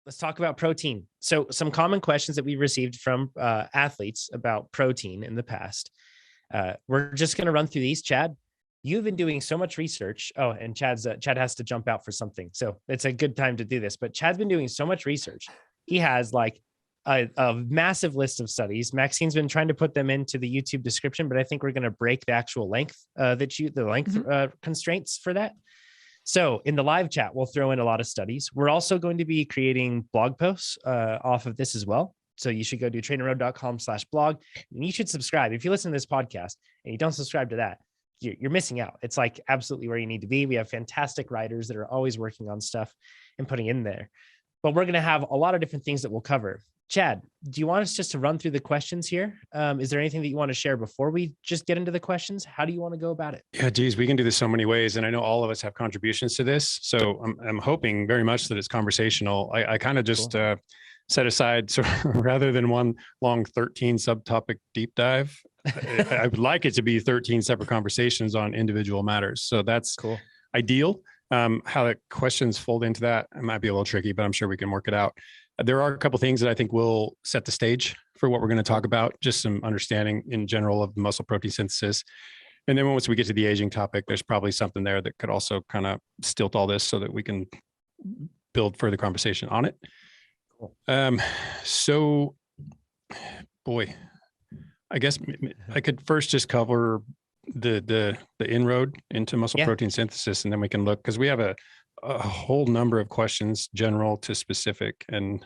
let's talk about protein. So some common questions that we received from athletes about protein in the past. We're just going to run through these. Chad, you've been doing so much research. Oh, and Chad has to jump out for something. So it's a good time to do this, but Chad's been doing so much research. He has like a massive list of studies. Maxine's been trying to put them into the YouTube description, but I think we're going to break the actual length constraints for that. So in the live chat, we'll throw in a lot of studies. We're also going to be creating blog posts off of this as well. So you should go to trainerroad.com/blog and you should subscribe. If you listen to this podcast and you don't subscribe to that, you're missing out. It's like absolutely where you need to be. We have fantastic writers that are always working on stuff and putting in there, but we're going to have a lot of different things that we'll cover. Chad, do you want us just to run through the questions here? Is there anything that you want to share before we just get into the questions? How do you want to go about it? Yeah, geez, we can do this so many ways. And I know all of us have contributions to this. So I'm hoping very much that it's conversational. I kind of just set aside, so rather than one long 13 subtopic deep dive, I would like it to be 13 separate conversations on individual matters. So that's cool. Ideal. How the questions fold into that, it might be a little tricky, but I'm sure we can work it out. There are a couple of things that I think will set the stage for what we're going to talk about, just some understanding in general of muscle protein synthesis. And then once we get to the aging topic, there's probably something there that could also kind of stilt all this so that we can build further conversation on it. Cool. So, boy, I guess I could first just cover the inroad into muscle protein synthesis, and then we can look, because we have a whole number of questions, general to specific, and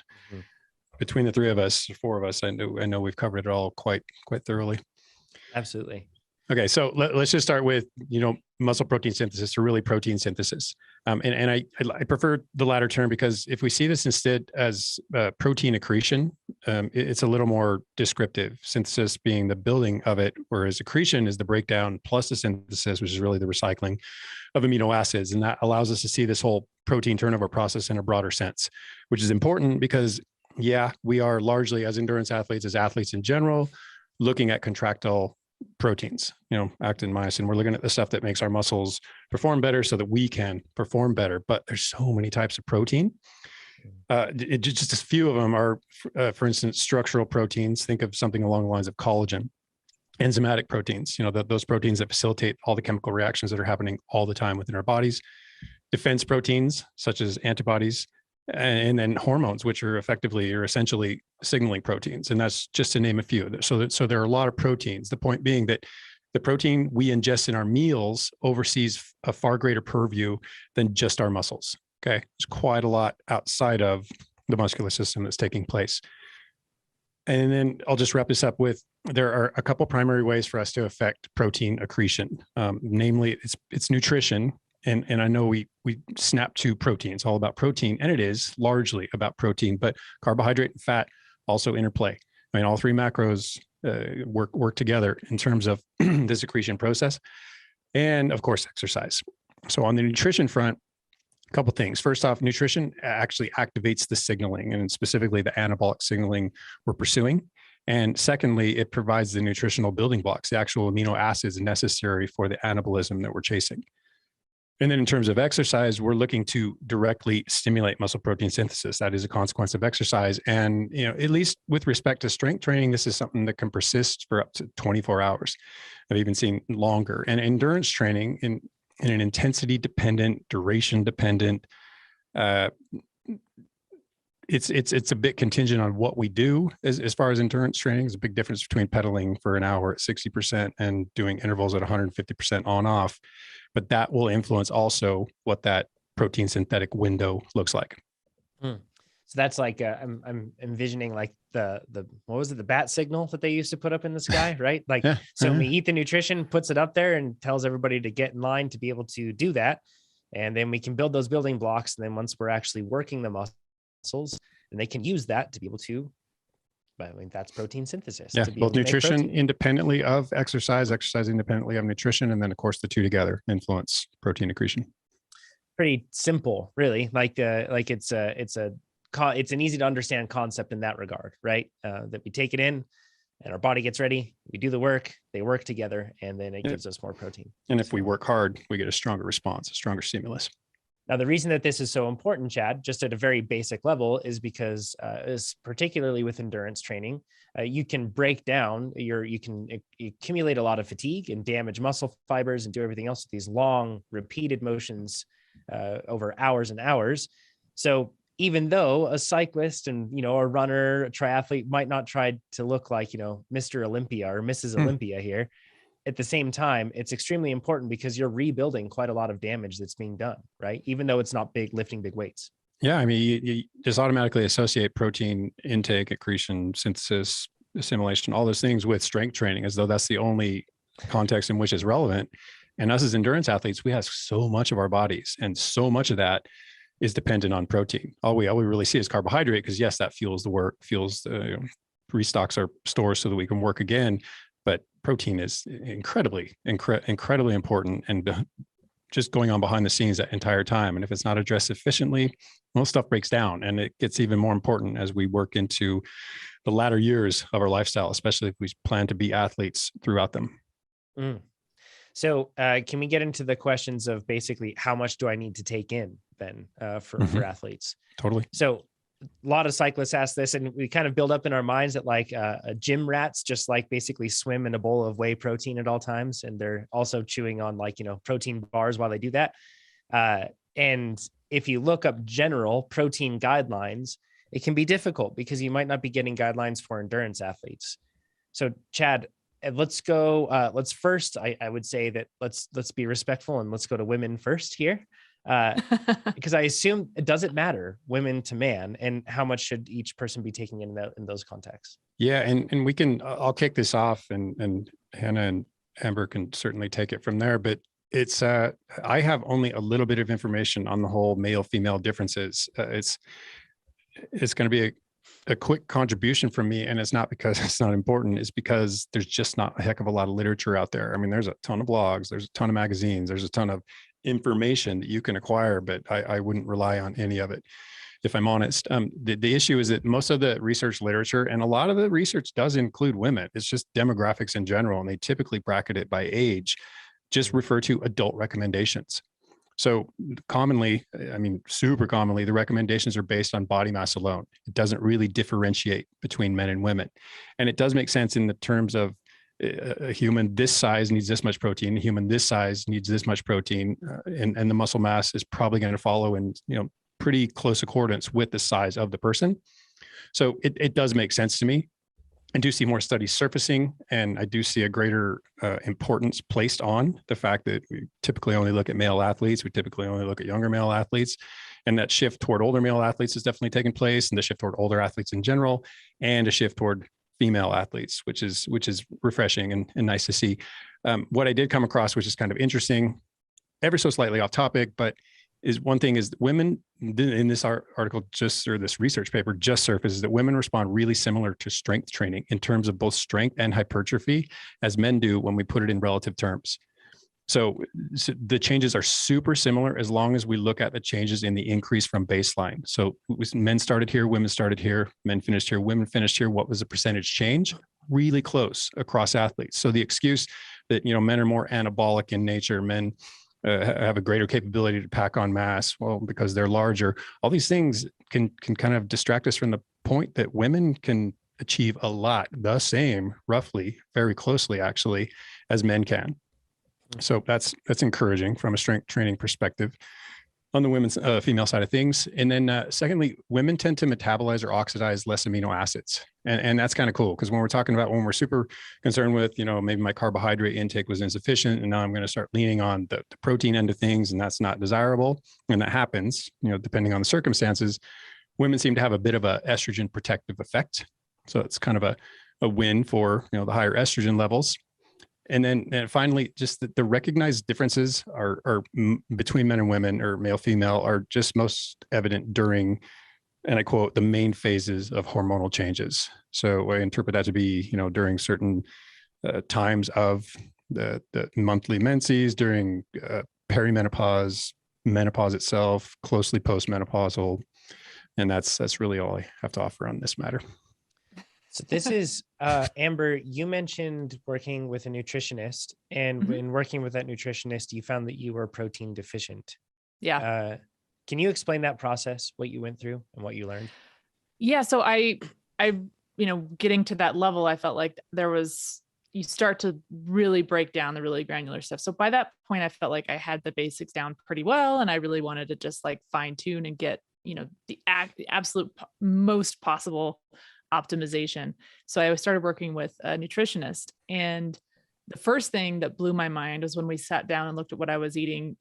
between the three of us, four of us, I know we've covered it all quite thoroughly. Absolutely. Okay, so let's just start with muscle protein synthesis, or really protein synthesis, and I prefer the latter term, because if we see this instead as protein accretion, it's a little more descriptive. Synthesis being the building of it, whereas accretion is the breakdown plus the synthesis, which is really the recycling of amino acids, and that allows us to see this whole protein turnover process in a broader sense, which is important because we are largely, as endurance athletes, as athletes in general, looking at contractile proteins, actin, myosin. We're looking at the stuff that makes our muscles perform better so that we can perform better. But there's so many types of protein. Just a few of them are, for instance, structural proteins. Think of something along the lines of collagen. Enzymatic proteins, those proteins that facilitate all the chemical reactions that are happening all the time within our bodies. Defense proteins, such as antibodies, and then hormones, which are essentially signaling proteins. And that's just to name a few. So there are a lot of proteins. The point being that the protein we ingest in our meals oversees a far greater purview than just our muscles. Okay. There's quite a lot outside of the muscular system that's taking place. And then I'll just wrap this up with, there are a couple primary ways for us to affect protein accretion. Namely, it's nutrition. And I know we snap to protein. It's all about protein, and it is largely about protein, but carbohydrate and fat also interplay. I mean, all three macros work together in terms of the secretion process, and of course, exercise. So on the nutrition front, a couple things. First off, nutrition actually activates the signaling, and specifically the anabolic signaling we're pursuing. And secondly, it provides the nutritional building blocks, the actual amino acids necessary for the anabolism that we're chasing. And then in terms of exercise, we're looking to directly stimulate muscle protein synthesis. That is a consequence of exercise. And, at least with respect to strength training, this is something that can persist for up to 24 hours. I've even seen longer. And endurance training in an intensity dependent, duration dependent, it's a bit contingent on what we do as far as endurance training. There's a big difference between pedaling for an hour at 60% and doing intervals at 150% on off, but that will influence also what that protein synthetic window looks like. So that's like, I'm envisioning like the what was it? The bat signal that they used to put up in the sky, right? Like, so we eat the nutrition, puts it up there and tells everybody to get in line to be able to do that. And then we can build those building blocks. And then once we're actually working the muscles, and they can use that to be able to, that's protein synthesis. Yeah, both nutrition independently of exercise independently of nutrition, and then of course the two together influence protein accretion. Pretty simple, really. It's an easy to understand concept in that regard, right? That we take it in, and our body gets ready. We do the work. They work together, and then it gives us more protein. And if we work hard, we get a stronger response, a stronger stimulus. Now, the reason that this is so important, Chad, just at a very basic level, is because, particularly with endurance training, you can break down you can accumulate a lot of fatigue and damage muscle fibers and do everything else with these long, repeated motions over hours and hours. So even though a cyclist and, a runner, a triathlete might not try to look like, Mr. Olympia or Mrs. Olympia here, at the same time, it's extremely important because you're rebuilding quite a lot of damage that's being done, right? Even though it's not lifting big weights. Yeah. I mean, you just automatically associate protein intake, accretion, synthesis, assimilation, all those things with strength training, as though that's the only context in which it's relevant. And us as endurance athletes, we have so much of our bodies, and so much of that is dependent on protein. All we really see is carbohydrate, because yes, that fuels the work, restocks our stores so that we can work again. But protein is incredibly important, and just going on behind the scenes that entire time. And if it's not addressed efficiently, most stuff breaks down, and it gets even more important as we work into the latter years of our lifestyle, especially if we plan to be athletes throughout them. So can we get into the questions of basically how much do I need to take in then for athletes? Totally. So a lot of cyclists ask this, and we kind of build up in our minds that like gym rats just like basically swim in a bowl of whey protein at all times. And they're also chewing on protein bars while they do that. And if you look up general protein guidelines, it can be difficult because you might not be getting guidelines for endurance athletes. So Chad, let's go. Let's first, I would say that let's be respectful and let's go to women first here. Because I assume it doesn't matter women to man, and how much should each person be taking in those contexts? Yeah. And we can, I'll kick this off, and Hannah and Amber can certainly take it from there, but it's, I have only a little bit of information on the whole male female differences. It's going to be a quick contribution from me. And it's not because it's not important. It's because there's just not a heck of a lot of literature out there. I mean, there's a ton of blogs, there's a ton of magazines, there's a ton of information that you can acquire, but I wouldn't rely on any of it, if I'm honest. The issue is that most of the research literature, and a lot of the research does include women, it's just demographics in general, and they typically bracket it by age, just refer to adult recommendations. So commonly, I mean, super commonly, the recommendations are based on body mass alone. It doesn't really differentiate between men and women. And it does make sense in the terms of a human this size needs this much protein, a human this size needs this much protein, and the muscle mass is probably going to follow in, pretty close accordance with the size of the person. So it does make sense to me. I do see more studies surfacing, and I do see a greater importance placed on the fact that we typically only look at male athletes. We typically only look at younger male athletes, and that shift toward older male athletes has definitely taken place, and the shift toward older athletes in general, and a shift toward female athletes, which is refreshing and nice to see. What I did come across, which is kind of interesting, ever so slightly off topic, but is one thing is women in this article this research paper just surfaces that women respond really similar to strength training in terms of both strength and hypertrophy as men do when we put it in relative terms. So the changes are super similar as long as we look at the changes in the increase from baseline. So men started here, women started here, men finished here, women finished here. What was the percentage change? Really close across athletes. So the excuse that, men are more anabolic in nature, men have a greater capability to pack on mass, well, because they're larger, all these things can kind of distract us from the point that women can achieve a lot the same, roughly, very closely actually, as men can. So that's encouraging from a strength training perspective on the women's female side of things. And then secondly, women tend to metabolize or oxidize less amino acids. And that's kind of cool, because when we're super concerned with, maybe my carbohydrate intake was insufficient, and now I'm going to start leaning on the protein end of things, and that's not desirable. And that happens, depending on the circumstances. Women seem to have a bit of a estrogen protective effect. So it's kind of a win for, the higher estrogen levels. And then finally, just the recognized differences are between men and women, or male, female, are just most evident during, and I quote, the main phases of hormonal changes. So I interpret that to be, during certain times of the monthly menses, during perimenopause, menopause itself, closely postmenopausal. And that's really all I have to offer on this matter. So this is, Amber, you mentioned working with a nutritionist, and when working with that nutritionist, you found that you were protein deficient. Yeah. Can you explain that process, what you went through and what you learned? Yeah. So getting to that level, I felt like you start to really break down the really granular stuff. So by that point, I felt like I had the basics down pretty well. And I really wanted to just like fine tune and get, the absolute most possible optimization. So I started working with a nutritionist, and the first thing that blew my mind was when we sat down and looked at what I was eating,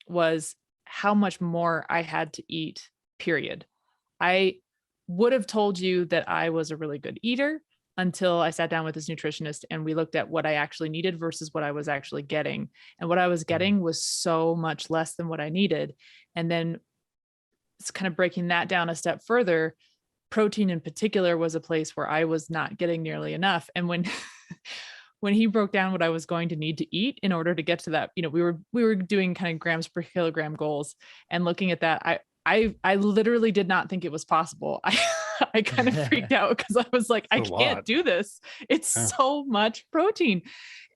was how much more I had to eat, period. I would have told you that I was a really good eater until I sat down with this nutritionist and we looked at what I actually needed versus what I was actually getting. And what I was getting was so much less than what I needed. And then it's kind of breaking that down a step further. Protein in particular was a place where I was not getting nearly enough. And when when he broke down what I was going to need to eat in order to get to that, we were doing kind of grams per kilogram goals, and looking at that, I literally did not think it was possible. I kind of freaked out because I was like, I can't do this. It's so much protein.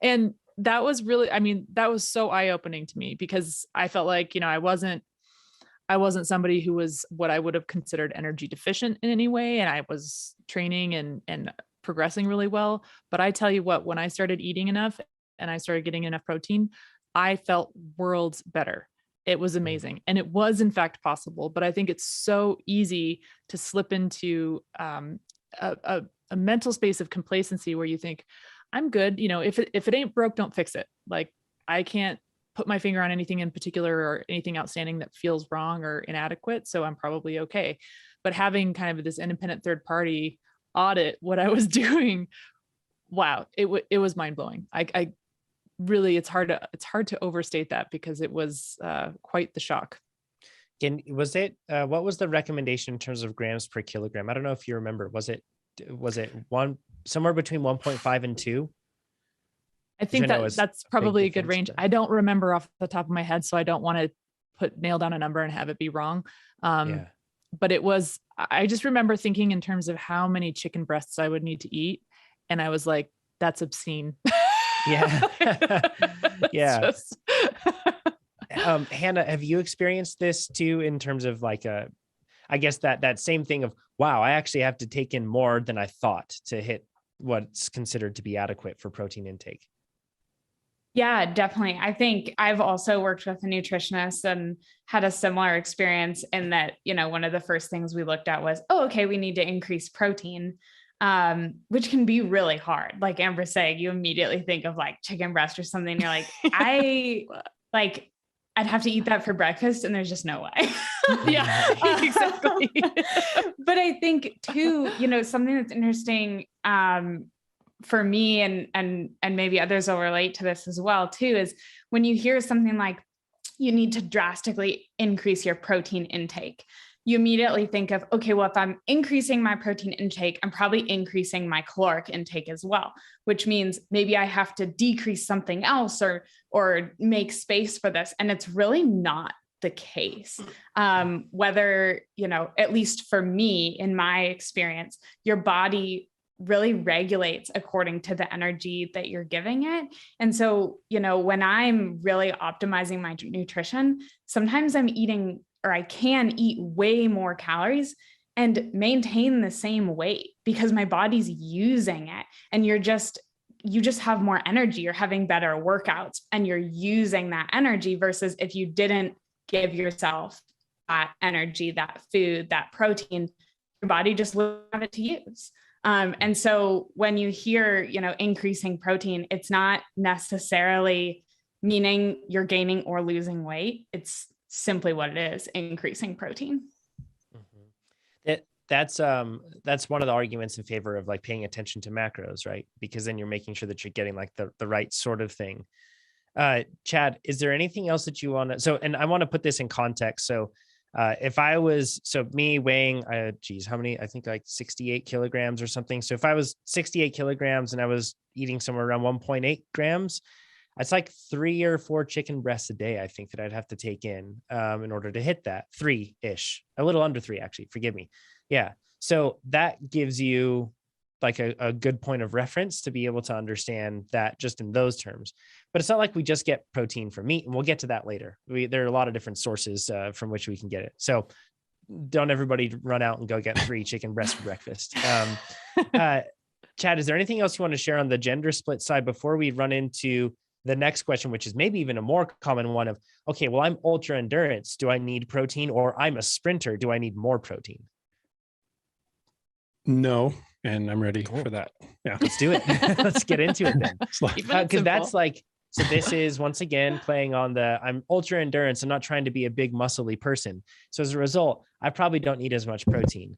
And that was really, that was so eye-opening to me, because I felt like, I wasn't somebody who was what I would have considered energy deficient in any way. And I was training and progressing really well. But I tell you what, when I started eating enough and I started getting enough protein, I felt worlds better. It was amazing. And it was in fact possible, but I think it's so easy to slip into a mental space of complacency where you think, I'm good. If it ain't broke, don't fix it. Like, I can't put my finger on anything in particular or anything outstanding that feels wrong or inadequate, so I'm probably okay. But having kind of this independent third party audit what I was doing, wow, it was mind blowing. I really, it's hard to overstate that, because it was quite the shock. What was the recommendation in terms of grams per kilogram? I don't know if you remember. Was it one somewhere between 1.5 and 2? I think that's probably a good range. I don't remember off the top of my head, so I don't want to nail down a number and have it be wrong. But I just remember thinking in terms of how many chicken breasts I would need to eat. And I was like, that's obscene. Yeah. Yeah. Hannah, have you experienced this too, in terms of like I guess that same thing of, wow, I actually have to take in more than I thought to hit what's considered to be adequate for protein intake? Yeah, definitely. I think I've also worked with a nutritionist and had a similar experience in that, one of the first things we looked at was, okay, we need to increase protein, which can be really hard. Like Amber's saying, you immediately think of like chicken breast or something. You're like, I'd have to eat that for breakfast, and there's just no way. Yeah, exactly. But I think too, something that's interesting, for me, and maybe others will relate to this as well too, is when you hear something like you need to drastically increase your protein intake, you immediately think of, okay, well, if I'm increasing my protein intake, I'm probably increasing my caloric intake as well, which means maybe I have to decrease something else or make space for this. And it's really not the case. Whether, at least for me, in my experience, your body really regulates according to the energy that you're giving it. And so, when I'm really optimizing my nutrition, sometimes I'm eating, or I can eat way more calories and maintain the same weight because my body's using it. And you just have more energy, you're having better workouts, and you're using that energy, versus if you didn't give yourself that energy, that food, that protein, your body just wouldn't have it to use. And so when you hear, increasing protein, it's not necessarily meaning you're gaining or losing weight. It's simply what it is, increasing protein. Mm-hmm. That's one of the arguments in favor of like paying attention to macros, right? Because then you're making sure that you're getting like the right sort of thing. Chad, is there anything else that you want to, and I want to put this in context. So me weighing, how many, I think like 68 kilograms or something. So if I was 68 kilograms and I was eating somewhere around 1.8 grams, it's like 3 or 4 chicken breasts a day, I think, that I'd have to take in order to hit that 3-ish, a little under 3, actually, forgive me. Yeah. So that gives you like a good point of reference to be able to understand that just in those terms. But it's not like we just get protein from meat, and we'll get to that later. There are a lot of different sources from which we can get it. So don't everybody run out and go get 3 chicken breasts for breakfast. Chad, is there anything else you want to share on the gender split side before we run into the next question, which is maybe even a more common one of, okay, well, I'm ultra endurance. Do I need protein? Or I'm a sprinter. Do I need more protein? No. And I'm ready for that. Yeah. Let's do it. Let's get into it then. Because that's like, so this is once again playing on the, I'm ultra endurance. I'm not trying to be a big muscly person. So as a result, I probably don't need as much protein.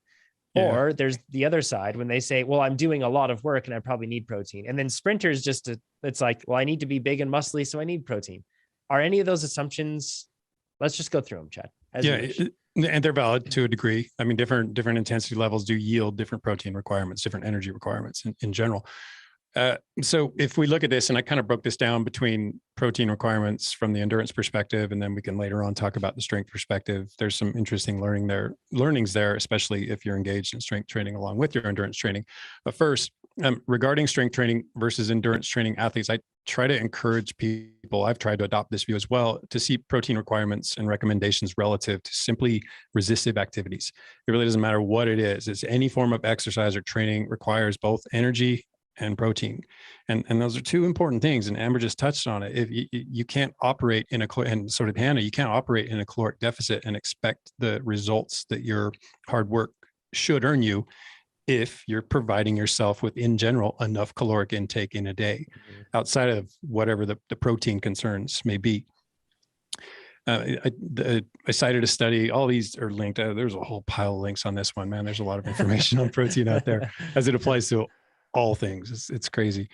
Yeah. Or there's the other side when they say, well, I'm doing a lot of work and I probably need protein. And then sprinters it's like, well, I need to be big and muscly, so I need protein. Are any of those assumptions? Let's just go through them, Chad. And they're valid to a degree. I mean, different intensity levels do yield different protein requirements, different energy requirements in general. So if we look at this, and I kind of broke this down between protein requirements from the endurance perspective, and then we can later on talk about the strength perspective. There's some interesting learnings there, especially if you're engaged in strength training along with your endurance training. But first, regarding strength training versus endurance training athletes, I try to encourage people, I've tried to adopt this view as well, to see protein requirements and recommendations relative to simply resistive activities. It really doesn't matter what it is. It's any form of exercise or training requires both energy and protein. And those are two important things. And Amber just touched on it. If you can't operate in and so did Hannah, you can't operate in a caloric deficit and expect the results that your hard work should earn you if you're providing yourself with, in general, enough caloric intake in a day, outside of whatever the protein concerns may be. I cited a study. All these are linked. There's a whole pile of links on this one, man. There's a lot of information on protein out there as it applies to all things. It's crazy.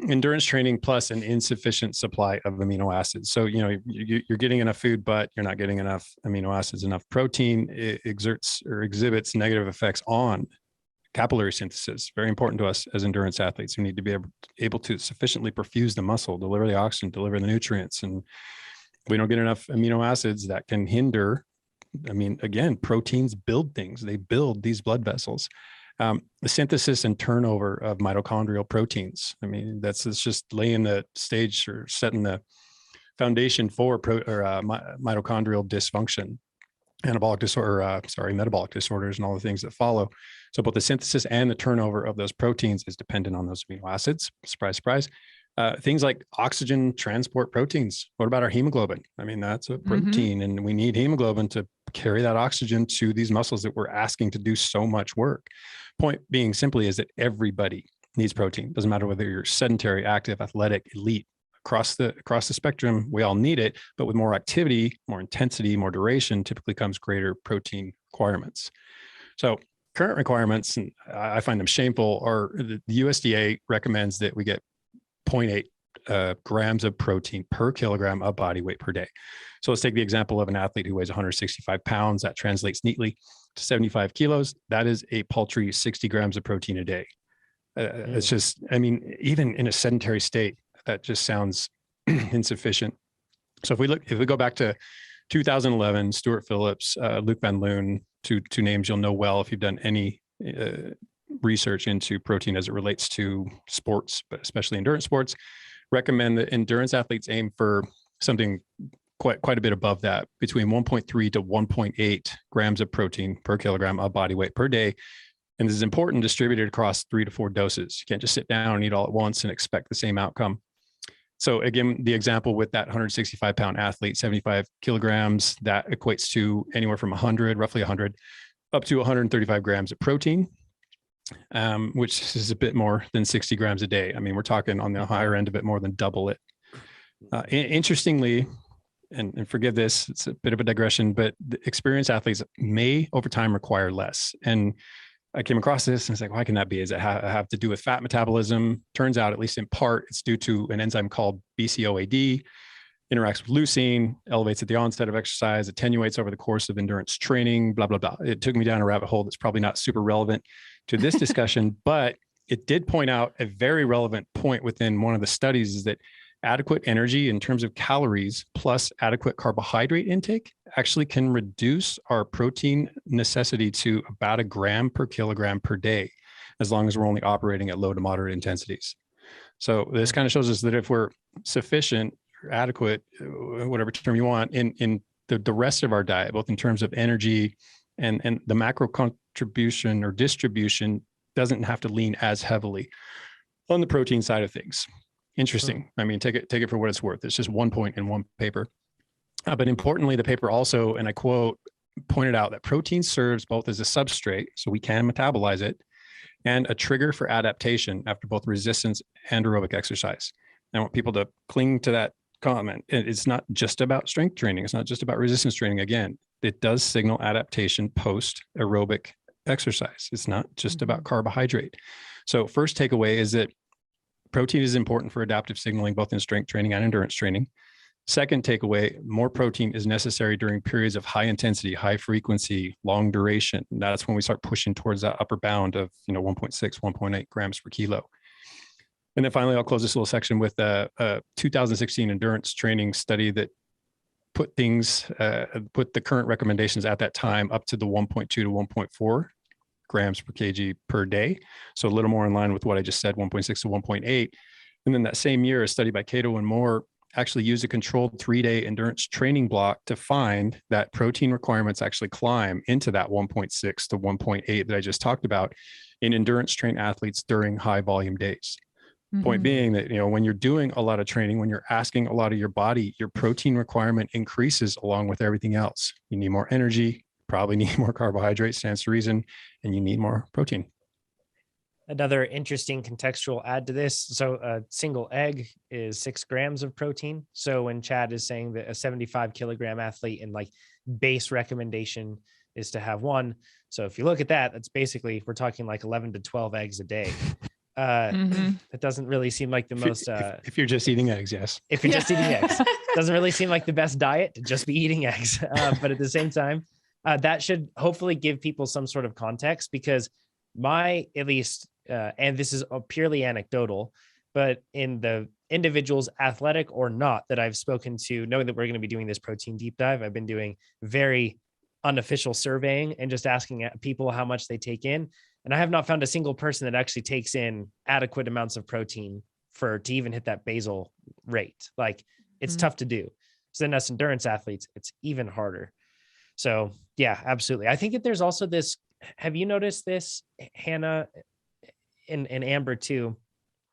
Endurance training plus an insufficient supply of amino acids. So, you're getting enough food, but you're not getting enough amino acids, enough protein. It exerts or exhibits negative effects on capillary synthesis. Very important to us as endurance athletes who need to be able to sufficiently perfuse the muscle, deliver the oxygen, deliver the nutrients. And we don't get enough amino acids that can hinder. I mean, again, proteins build things. They build these blood vessels. The synthesis and turnover of mitochondrial proteins. I mean, it's just laying the stage or setting the foundation for mitochondrial dysfunction, metabolic disorders, and all the things that follow. So both the synthesis and the turnover of those proteins is dependent on those amino acids. Surprise, surprise. Things like oxygen transport proteins. What about our hemoglobin? I mean, that's a protein, and we need hemoglobin to carry that oxygen to these muscles that we're asking to do so much work. Point being simply is that everybody needs protein. Doesn't matter whether you're sedentary, active, athletic, elite, across the spectrum, we all need it. But with more activity, more intensity, more duration, typically comes greater protein requirements. So current requirements, and I find them shameful, are the USDA recommends that we get 0.8 grams of protein per kilogram of body weight per day. So let's take the example of an athlete who weighs 165 pounds. That translates neatly to 75 kilos. That is a paltry 60 grams of protein a day. It's just, I mean, even in a sedentary state, that just sounds insufficient. So if we go back to 2011, Stuart Phillips, Luke Van Loon, two names you'll know well if you've done any research into protein as it relates to sports, but especially endurance sports, recommend that endurance athletes aim for something quite a bit above that, between 1.3 to 1.8 grams of protein per kilogram of body weight per day. And this is important, distributed across 3 to 4 doses. You can't just sit down and eat all at once and expect the same outcome. So again, the example with that 165 pound athlete, 75 kilograms, that equates to anywhere from roughly 100, up to 135 grams of protein, which is a bit more than 60 grams a day. I mean, we're talking on the higher end of it, more than double it. Interestingly, and forgive this, it's a bit of a digression, but the experienced athletes may over time require less. And I came across this and it's like, why can that be? Does it have to do with fat metabolism? Turns out, at least in part, it's due to an enzyme called BCOAD, interacts with leucine, elevates at the onset of exercise, attenuates over the course of endurance training, blah, blah, blah. It took me down a rabbit hole that's probably not super relevant to this discussion, but it did point out a very relevant point within one of the studies, is that adequate energy in terms of calories plus adequate carbohydrate intake actually can reduce our protein necessity to about 1 gram per kilogram per day. as long as we're only operating at low to moderate intensities. So this kind of shows us that if we're sufficient or adequate, whatever term you want, in the rest of our diet, both in terms of energy and the macro contribution or distribution, doesn't have to lean as heavily on the protein side of things. Interesting. I mean, take it for what it's worth. It's just one point in one paper. But importantly, the paper also, and I quote, pointed out that protein serves both as a substrate, so we can metabolize it, and a trigger for adaptation after both resistance and aerobic exercise. I want people to cling to that comment. It's not just about strength training. It's not just about resistance training. Again, it does signal adaptation post aerobic exercise. It's not just about carbohydrate. So first takeaway is that protein is important for adaptive signaling, both in strength training and endurance training. Second takeaway, more protein is necessary during periods of high intensity, high frequency, long duration. And that's when we start pushing towards that upper bound of 1.6, 1.8 grams per kilo. And then finally, I'll close this little section with a 2016 endurance training study that put the current recommendations at that time up to the 1.2 to 1.4 grams per kg per day. So a little more in line with what I just said, 1.6 to 1.8. And then that same year, a study by Cato and Moore actually used a controlled 3-day endurance training block to find that protein requirements actually climb into that 1.6 to 1.8 that I just talked about in endurance trained athletes during high volume days. Point being that, when you're doing a lot of training, when you're asking a lot of your body, your protein requirement increases along with everything else. You need more energy, probably need more carbohydrates, stands to reason, and you need more protein. Another interesting contextual add to this. So a single egg is 6 grams of protein. So when Chad is saying that a 75 kilogram athlete in like base recommendation is to have 1. So if you look at that, that's basically, we're talking like 11 to 12 eggs a day. It doesn't really seem like the most, if you're just eating eggs, yes. If you're just eating eggs, doesn't really seem like the best diet to just be eating eggs. But at the same time, that should hopefully give people some sort of context, because at least, and this is purely anecdotal, but in the individuals, athletic or not, that I've spoken to, knowing that we're going to be doing this protein deep dive, I've been doing very unofficial surveying and just asking people how much they take in. And I have not found a single person that actually takes in adequate amounts of protein to even hit that basal rate. Like, it's tough to do. So then us endurance athletes, it's even harder. So yeah, absolutely. I think that there's also this, have you noticed this, Hannah and Amber too?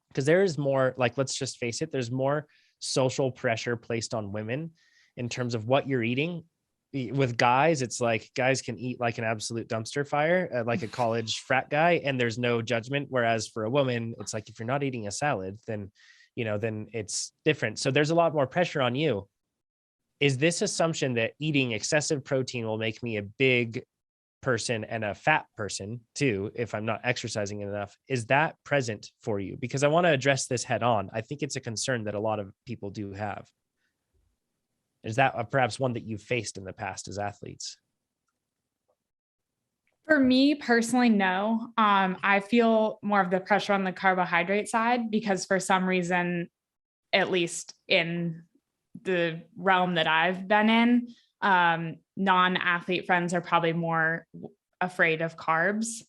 Because there is more, like, let's just face it, there's more social pressure placed on women in terms of what you're eating. With guys, it's like guys can eat like an absolute dumpster fire, like a college frat guy, and there's no judgment. Whereas for a woman, it's like, if you're not eating a salad, then it's different. So there's a lot more pressure on you. Is this assumption that eating excessive protein will make me a big person and a fat person too, if I'm not exercising enough? Is that present for you? Because I want to address this head on. I think it's a concern that a lot of people do have. Is that perhaps one that you've faced in the past as athletes? For me personally, no. I feel more of the pressure on the carbohydrate side, because for some reason, at least in the realm that I've been in, non-athlete friends are probably more afraid of carbs.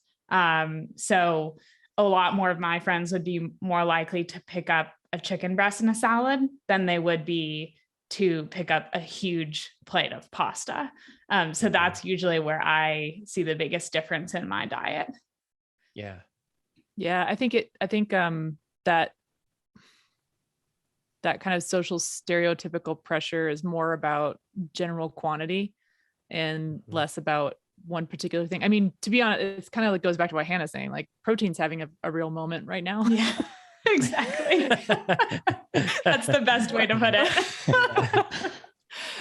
So a lot more of my friends would be more likely to pick up a chicken breast in a salad than they would be to pick up a huge plate of pasta. So that's usually where I see the biggest difference in my diet. Yeah. Yeah. I think that kind of social stereotypical pressure is more about general quantity and less about one particular thing. I mean, to be honest, it's kind of like goes back to what Hannah's saying, like protein's having a real moment right now. Yeah, exactly. That's the best way to put it.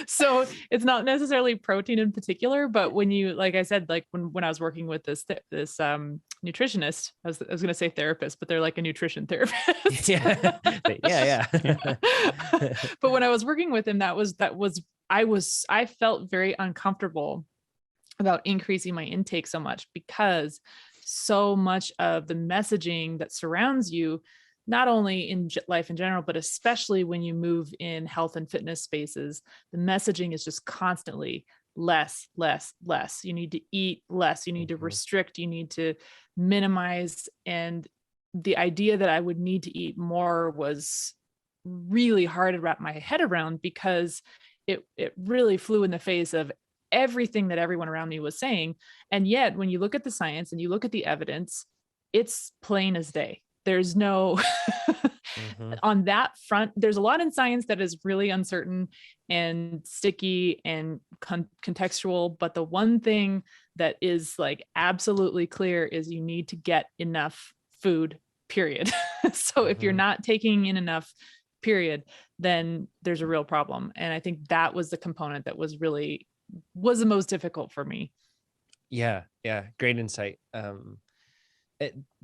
So it's not necessarily protein in particular, but when you, like I said, like when I was working with this nutritionist, I was going to say therapist, but they're like a nutrition therapist. Yeah. But when I was working with him, I felt very uncomfortable about increasing my intake so much, because so much of the messaging that surrounds you, not only in life in general, but especially when you move in health and fitness spaces, the messaging is just constantly less, less, less. You need to eat less. You need to restrict. You need to minimize. And the idea that I would need to eat more was really hard to wrap my head around, because it really flew in the face of everything that everyone around me was saying. And yet, when you look at the science and you look at the evidence, it's plain as day. There's no, on that front, there's a lot in science that is really uncertain and sticky and contextual. But the one thing that is like absolutely clear is you need to get enough food, period. So if you're not taking in enough, period, then there's a real problem. And I think that was the component that was the most difficult for me. Yeah. Great insight.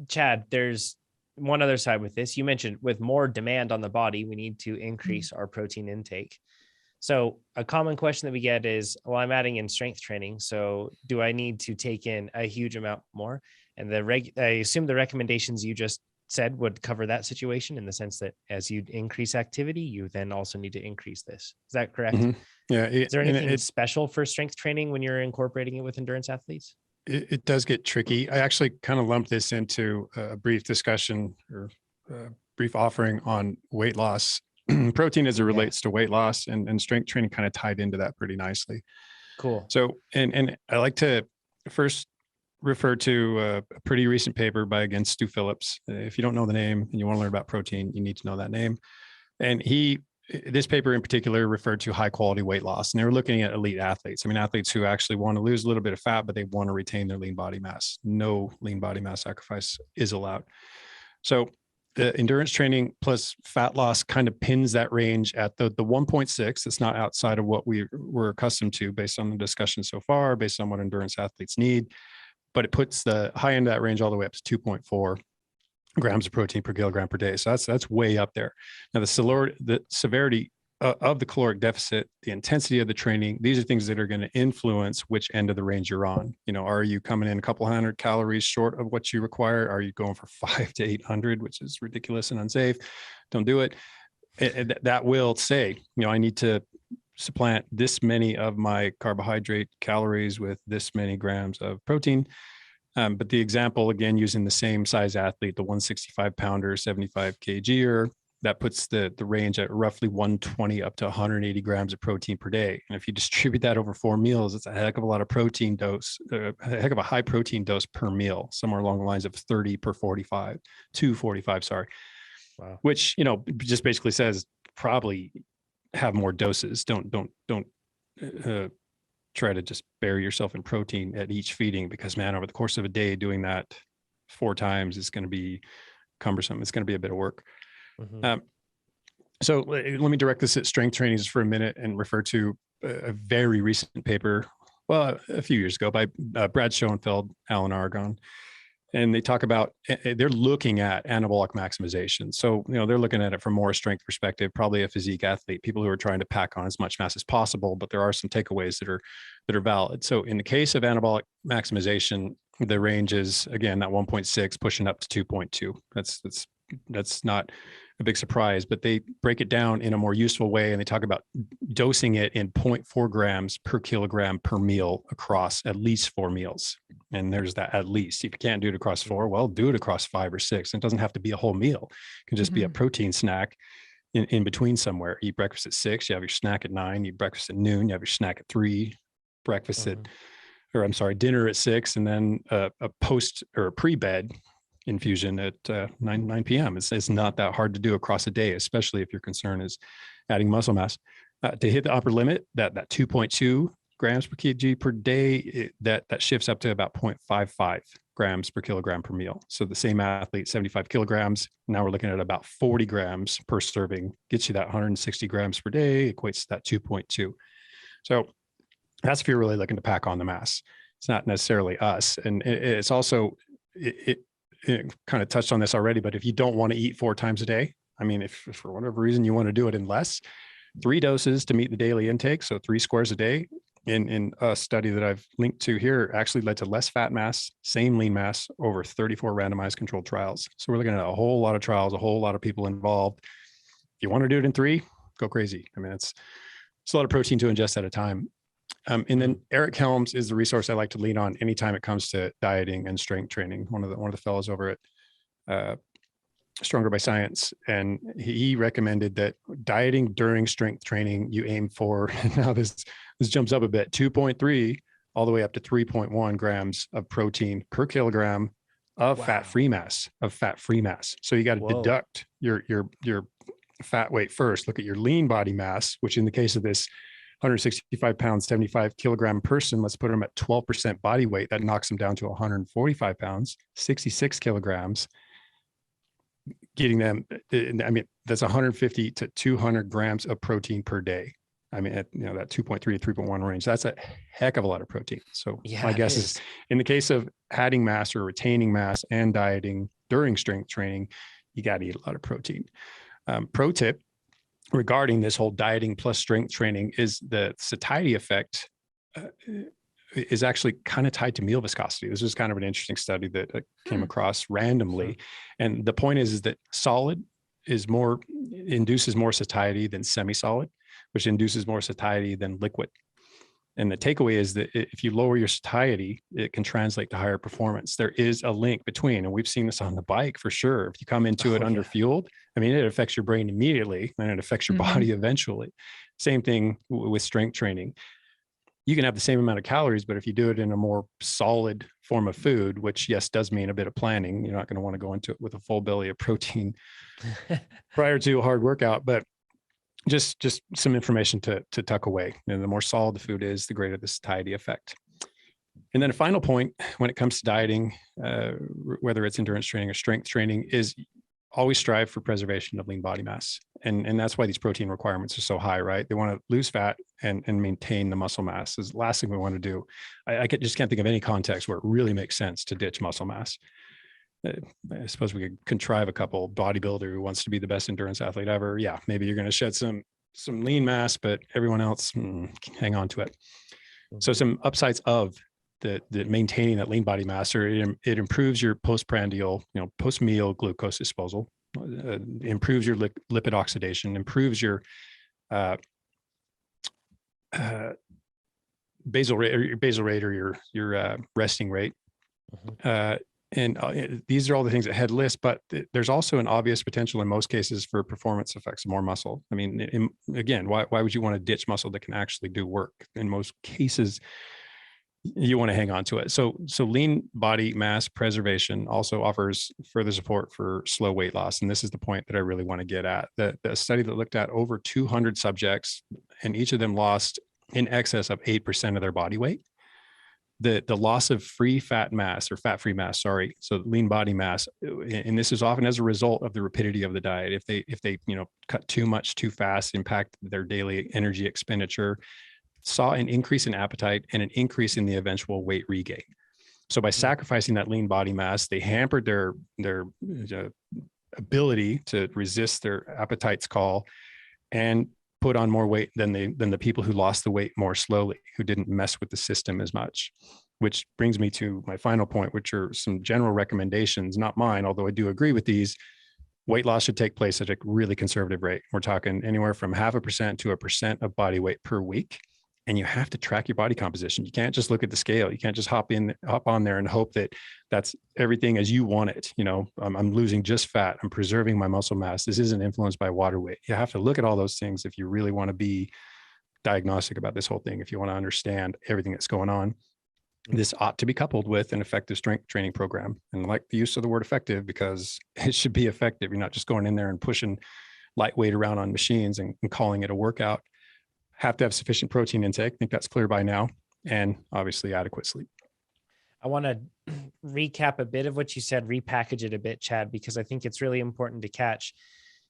Chad, there's one other side with this. You mentioned with more demand on the body, we need to increase our protein intake. So a common question that we get is, well, I'm adding in strength training, so do I need to take in a huge amount more? And I assume the recommendations you just said would cover that situation, in the sense that as you increase activity, you then also need to increase this. Is that correct? Yeah. Is there anything special for strength training when you're incorporating it with endurance athletes? It does get tricky. I actually kind of lumped this into a brief discussion or a brief offering on weight loss, protein as it relates to weight loss, and strength training kind of tied into that pretty nicely. Cool. So, and I like to first refer to a pretty recent paper by, again, Stu Phillips. If you don't know the name and you want to learn about protein, you need to know that name. And this paper in particular referred to high quality weight loss, and they were looking at elite athletes. I mean, athletes who actually want to lose a little bit of fat, but they want to retain their lean body mass. No lean body mass sacrifice is allowed. So the endurance training plus fat loss kind of pins that range at the 1.6. It's not outside of what we're accustomed to based on the discussion so far, based on what endurance athletes need, but it puts the high end of that range all the way up to 2.4 grams of protein per kilogram per day. So that's way up there. Now, the severity of the caloric deficit, the intensity of the training, these are things that are going to influence which end of the range you're on. You know, are you coming in a couple hundred calories short of what you require? Are you going for 500 to 800, which is ridiculous and unsafe? Don't do it. That will say, you know, I need to supplant this many of my carbohydrate calories with this many grams of protein. But the example, again, using the same size athlete, the 165 pounder, 75 kg, that puts the range at roughly 120 up to 180 grams of protein per day. And if you distribute that over 4 meals, it's a heck of a lot of protein dose, a heck of a high protein dose per meal, somewhere along the lines of 30 per 45, 245, sorry. Wow. Which, you know, just basically says probably have more doses. Don't try to just bury yourself in protein at each feeding, because, man, over the course of a day, doing that 4 times is going to be cumbersome. It's going to be a bit of work. So let me direct this at strength training just for a minute and refer to a very recent paper, well, a few years ago, by Brad Schoenfeld, Alan Aragon. And they talk about, they're looking at anabolic maximization. So, you know, they're looking at it from more strength perspective, probably a physique athlete, people who are trying to pack on as much mass as possible, but there are some takeaways that are valid. So in the case of anabolic maximization, the range is, again, that 1.6 pushing up to 2.2. That's not a big surprise, but they break it down in a more useful way. And they talk about dosing it in 0.4 grams per kilogram per meal across at least 4 meals. And there's that at least. If you can't do it across 4, well, do it across 5 or 6. It doesn't have to be a whole meal. It can just be a protein snack in between somewhere. Eat breakfast at 6, you have your snack at 9, eat breakfast at noon, you have your snack at 3, breakfast dinner at 6, and then a post or a pre-bed infusion at 9 p.m. It's not that hard to do across a day, especially if your concern is adding muscle mass. To hit the upper limit, that 2.2 grams per kg per day, that shifts up to about 0.55 grams per kilogram per meal. So the same athlete, 75 kilograms, now we're looking at about 40 grams per serving, gets you that 160 grams per day, equates to that 2.2. So that's if you're really looking to pack on the mass. It's not necessarily us. And it's also, it kind of touched on this already, but if you don't want to eat 4 times a day, I mean, if for whatever reason you want to do it in less, 3 doses to meet the daily intake, so 3 squares a day, in a study that I've linked to here, actually led to less fat mass, same lean mass over 34 randomized controlled trials. So we're looking at a whole lot of trials, a whole lot of people involved. If you want to do it in 3, go crazy. I mean, it's a lot of protein to ingest at a time. And then Eric Helms is the resource I like to lean on anytime it comes to dieting and strength training. One of the fellows over at Stronger by Science, and he recommended that dieting during strength training, you aim for, now this jumps up a bit, 2.3 all the way up to 3.1 grams of protein per kilogram of fat-free mass. So you got to deduct your fat weight first. Look at your lean body mass, which in the case of this 165 pounds, 75 kilogram person, let's put them at 12% body weight. That knocks them down to 145 pounds, 66 kilograms, getting them, I mean, that's 150 to 200 grams of protein per day. I mean, that 2.3 to 3.1 range, that's a heck of a lot of protein. So my guess is in the case of adding mass or retaining mass and dieting during strength training, you got to eat a lot of protein. Pro tip regarding this whole dieting plus strength training is the satiety effect is actually kind of tied to meal viscosity. This was kind of an interesting study that I came across randomly. And the point is that solid induces more satiety than semi-solid, which induces more satiety than liquid. And the takeaway is that if you lower your satiety, it can translate to higher performance. There is a link between, and we've seen this on the bike for sure. If you come into it underfueled, I mean, it affects your brain immediately and it affects your body eventually. Same thing with strength training. You can have the same amount of calories, but if you do it in a more solid form of food, which yes, does mean a bit of planning, you're not going to want to go into it with a full belly of protein prior to a hard workout, but just some information to tuck away. And the more solid the food is, the greater the satiety effect. And then a final point when it comes to dieting, whether it's endurance training or strength training, is always strive for preservation of lean body mass. And that's why these protein requirements are so high, right? They want to lose fat and maintain the muscle mass is the last thing we want to do. I just can't think of any context where it really makes sense to ditch muscle mass. I suppose we could contrive a couple bodybuilder who wants to be the best endurance athlete ever. Yeah, maybe you're going to shed some lean mass, but everyone else, hang on to it. So some upsides of the maintaining that lean body mass, or it improves your postprandial, post-meal glucose disposal, improves your lipid oxidation, improves your basal rate or your resting rate. And these are all the things that head list, but there's also an obvious potential in most cases for performance effects of more muscle. I mean, again, why would you want to ditch muscle that can actually do work? In most cases, you want to hang on to it. So lean body mass preservation also offers further support for slow weight loss. And this is the point that I really want to get at. The study that looked at over 200 subjects, and each of them lost in excess of 8% of their body weight. The loss of free fat mass or fat-free mass, sorry. So lean body mass, and this is often as a result of the rapidity of the diet. If they cut too much too fast, impact their daily energy expenditure, saw an increase in appetite and an increase in the eventual weight regain. So by sacrificing that lean body mass, they hampered their ability to resist their appetite's call and put on more weight than the people who lost the weight more slowly, who didn't mess with the system as much. Which brings me to my final point, which are some general recommendations, not mine, although I do agree with these. Weight loss should take place at a really conservative rate. We're talking anywhere from 0.5% to 1% of body weight per week. And you have to track your body composition. You can't just look at the scale. You can't just hop on there and hope that that's everything as you want it. I'm losing just fat. I'm preserving my muscle mass. This isn't influenced by water weight. You have to look at all those things if you really want to be diagnostic about this whole thing. If you want to understand everything that's going on, this ought to be coupled with an effective strength training program. And I like the use of the word effective because it should be effective. You're not just going in there and pushing lightweight around on machines and calling it a workout. Have to have sufficient protein intake. I think that's clear by now. And obviously adequate sleep. I want to recap a bit of what you said, repackage it a bit, Chad, because I think it's really important to catch.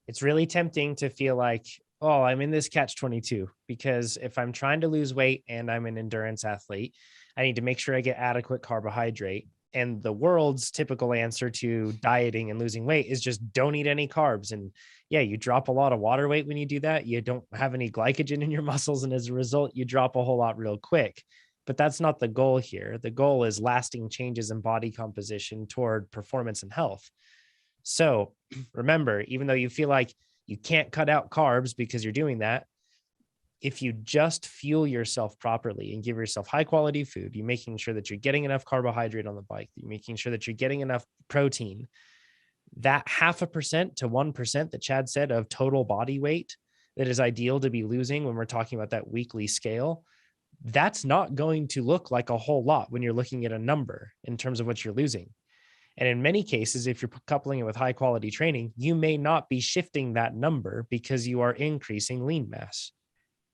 It's really tempting to feel like, oh, I'm in this catch-22, because if I'm trying to lose weight and I'm an endurance athlete, I need to make sure I get adequate carbohydrate. And the world's typical answer to dieting and losing weight is just don't eat any carbs. And yeah, you drop a lot of water weight when you do that. You don't have any glycogen in your muscles. And as a result, you drop a whole lot real quick. But that's not the goal here. The goal is lasting changes in body composition toward performance and health. So remember, even though you feel like you can't cut out carbs because you're doing that, if you just fuel yourself properly and give yourself high quality food, you're making sure that you're getting enough carbohydrate on the bike, you're making sure that you're getting enough protein, that 0.5% to 1% that Chad said of total body weight that is ideal to be losing when we're talking about that weekly scale, that's not going to look like a whole lot when you're looking at a number in terms of what you're losing. And in many cases, if you're coupling it with high quality training, you may not be shifting that number because you are increasing lean mass.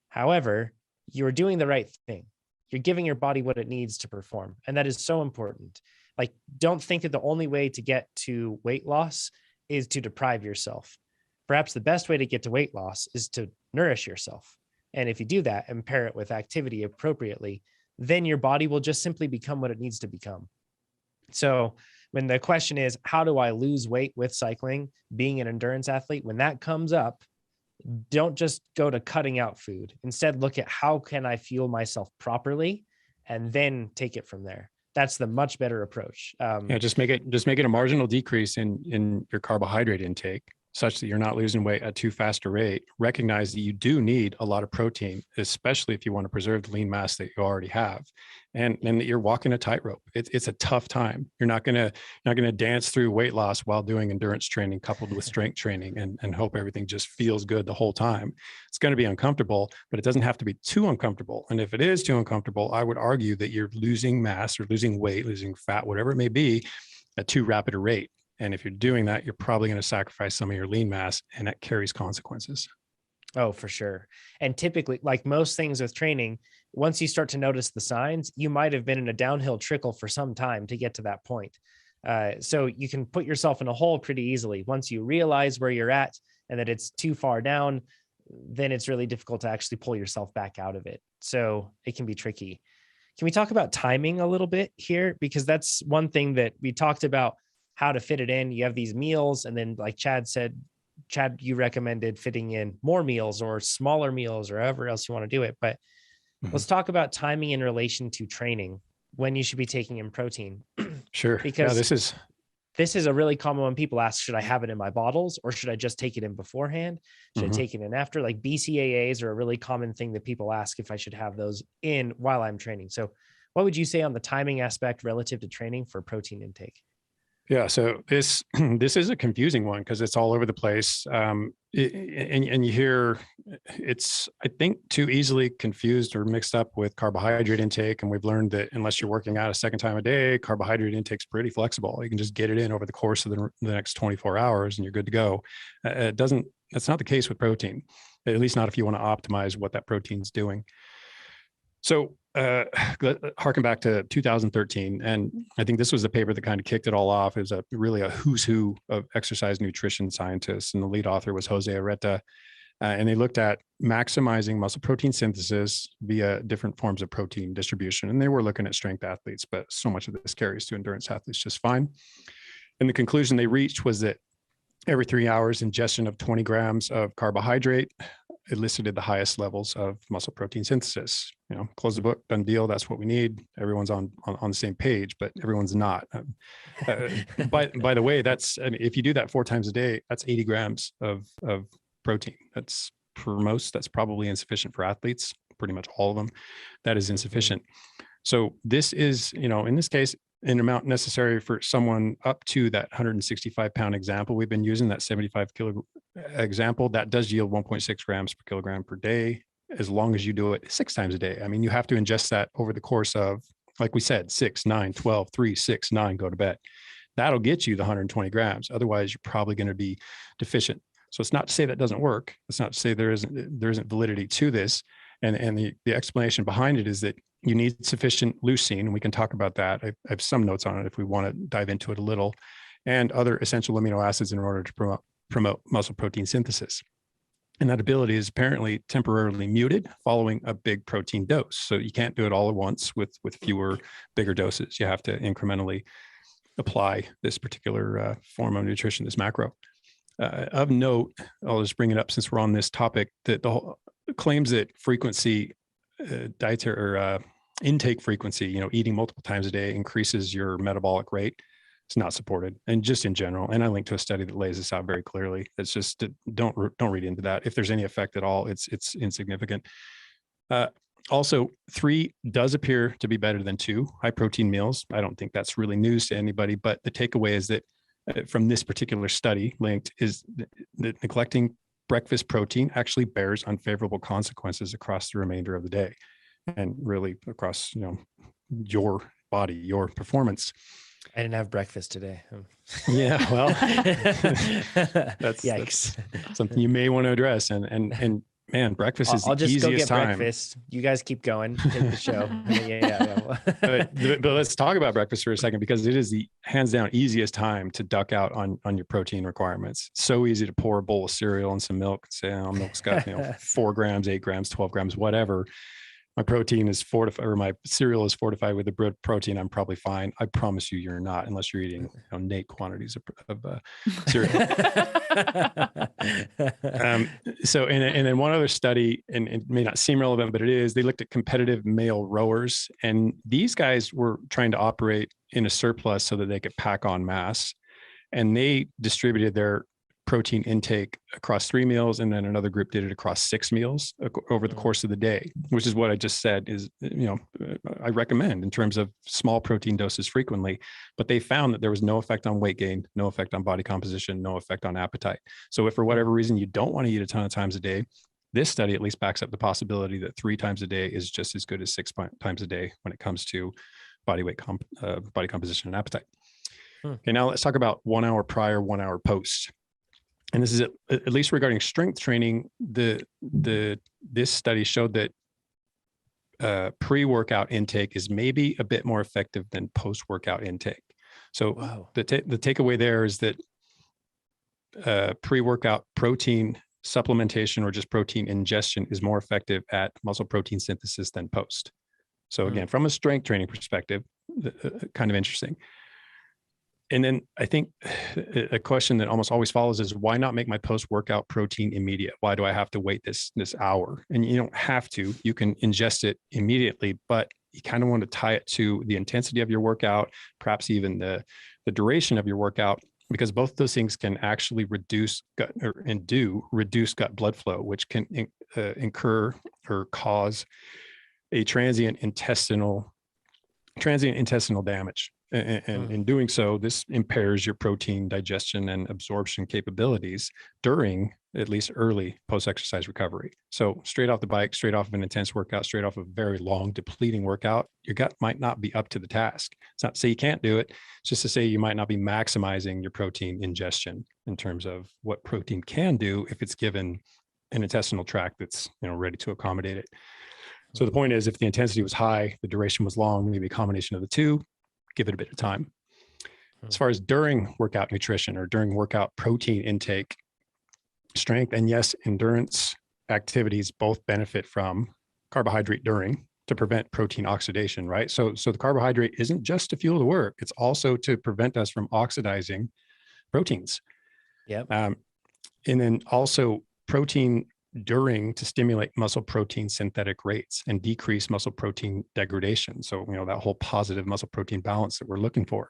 However, you're doing the right thing. You're giving your body what it needs to perform. And that is so important. Like, don't think that the only way to get to weight loss is to deprive yourself. Perhaps the best way to get to weight loss is to nourish yourself. And if you do that and pair it with activity appropriately, then your body will just simply become what it needs to become. So when the question is, how do I lose weight with cycling, being an endurance athlete, when that comes up, don't just go to cutting out food. Instead, look at how can I fuel myself properly and then take it from there. That's the much better approach. Just make it a marginal decrease in your carbohydrate intake, such that you're not losing weight at too fast a rate. Recognize that you do need a lot of protein, especially if you want to preserve the lean mass that you already have, and that you're walking a tightrope. It's a tough time. You're not gonna dance through weight loss while doing endurance training coupled with strength training and hope everything just feels good the whole time. It's going to be uncomfortable, but it doesn't have to be too uncomfortable. And if it is too uncomfortable, I would argue that you're losing mass or losing weight, losing fat, whatever it may be, at too rapid a rate. And if you're doing that, you're probably going to sacrifice some of your lean mass, and that carries consequences. Oh, for sure. And typically, like most things with training, once you start to notice the signs, you might have been in a downhill trickle for some time to get to that point. So you can put yourself in a hole pretty easily. Once you realize where you're at and that it's too far down, then it's really difficult to actually pull yourself back out of it. So it can be tricky. Can we talk about timing a little bit here? Because that's one thing that we talked about, how to fit it in. You have these meals. And then like Chad said, you recommended fitting in more meals or smaller meals or however else you want to do it. But let's talk about timing in relation to training, when you should be taking in protein. Sure. Because this is a really common one. People ask, should I have it in my bottles or should I just take it in beforehand? Should I take it in after? Like BCAAs are a really common thing that people ask if I should have those in while I'm training. So what would you say on the timing aspect relative to training for protein intake? Yeah, so this is a confusing one because it's all over the place, and you hear it's, I think, too easily confused or mixed up with carbohydrate intake. And we've learned that unless you're working out a second time a day, carbohydrate intake's pretty flexible. You can just get it in over the course of the next 24 hours, and you're good to go. That's not the case with protein, at least not if you want to optimize what that protein's doing. So harken back to 2013, and I think this was the paper that kind of kicked it all off. It was really a who's who of exercise nutrition scientists, and the lead author was Jose Arreta, and they looked at maximizing muscle protein synthesis via different forms of protein distribution, and they were looking at strength athletes, but so much of this carries to endurance athletes just fine. And the conclusion they reached was that every 3 hours, ingestion of 20 grams of carbohydrate elicited the highest levels of muscle protein synthesis. Close the book, done deal. That's what we need. Everyone's on the same page, but everyone's not. By the way, if you do that 4 times a day, that's 80 grams of protein. That's, for most, that's probably insufficient for athletes. Pretty much all of them, that is insufficient. So this is, in this case, an amount necessary for someone up to that 165-pound example we've been using, that 75-kilo example, that does yield 1.6 grams per kilogram per day, as long as you do it 6 times a day. I mean, you have to ingest that over the course of, like we said, 6, 9, 12, 3, 6, 9, go to bed. That'll get you the 120 grams. Otherwise, you're probably going to be deficient. So it's not to say that doesn't work. It's not to say there isn't validity to this. And the explanation behind it is that you need sufficient leucine, and we can talk about that. I have some notes on it if we want to dive into it a little, and other essential amino acids in order to promote muscle protein synthesis. And that ability is apparently temporarily muted following a big protein dose. So you can't do it all at once with fewer, bigger doses. You have to incrementally apply this particular form of nutrition, this macro. Of note, I'll just bring it up since we're on this topic, that the whole claims that frequency, dietary or intake frequency, eating multiple times a day increases your metabolic rate. It's not supported, and just in general. And I linked to a study that lays this out very clearly. It's just, don't read into that. If there's any effect at all, it's insignificant. Also, 3 does appear to be better than 2 high protein meals. I don't think that's really news to anybody, but the takeaway is that from this particular study linked is that neglecting breakfast protein actually bears unfavorable consequences across the remainder of the day and really across, your body, your performance. I didn't have breakfast today. Yeah, well, that's yikes. That's something you may want to address. And man, breakfast is I'll the just go easiest get time. breakfast. You guys keep going. Take the show. Yeah. But let's talk about breakfast for a second, because it is the hands down easiest time to duck out on your protein requirements. So easy to pour a bowl of cereal and some milk and say, oh, milk's got 4 grams, 8 grams, 12 grams, whatever. My protein is fortified, or my cereal is fortified with the protein. I'm probably fine. I promise you're not, unless you're eating innate quantities of cereal. So, and then one other study, and it may not seem relevant, but it is, they looked at competitive male rowers, and these guys were trying to operate in a surplus so that they could pack on mass. And they distributed their protein intake across 3 meals, and then another group did it across 6 meals over the course of the day, which is what I just said is, I recommend in terms of small protein doses frequently. But they found that there was no effect on weight gain, no effect on body composition, no effect on appetite. So if for whatever reason you don't want to eat a ton of times a day, this study at least backs up the possibility that 3 times a day is just as good as 6 times a day when it comes to body weight, body composition, and appetite. Okay, now let's talk about 1 hour prior, 1 hour post. And this is at least regarding strength training. This study showed that pre-workout intake is maybe a bit more effective than post-workout intake. So the takeaway there is that pre-workout protein supplementation or just protein ingestion is more effective at muscle protein synthesis than post. So again, from a strength training perspective, kind of interesting. And then I think a question that almost always follows is, why not make my post-workout protein immediate? Why do I have to wait this hour? And you don't have to. You can ingest it immediately, but you kind of want to tie it to the intensity of your workout, perhaps even the duration of your workout, because both those things can actually reduce gut reduce gut blood flow, which can incur or cause a transient intestinal damage. And in doing so, this impairs your protein digestion and absorption capabilities during at least early post-exercise recovery. So straight off the bike, straight off of an intense workout, straight off of a very long depleting workout, your gut might not be up to the task. It's not to say you can't do it. It's just to say you might not be maximizing your protein ingestion in terms of what protein can do if it's given an intestinal tract that's ready to accommodate it. So the point is, if the intensity was high, the duration was long, maybe a combination of the two, give it a bit of time. As far as during workout nutrition or during workout protein intake, strength and yes, endurance activities both benefit from carbohydrate during to prevent protein oxidation, right? So the carbohydrate isn't just to fuel the work, it's also to prevent us from oxidizing proteins. Yep. And then also protein during to stimulate muscle protein synthetic rates and decrease muscle protein degradation. So, that whole positive muscle protein balance that we're looking for.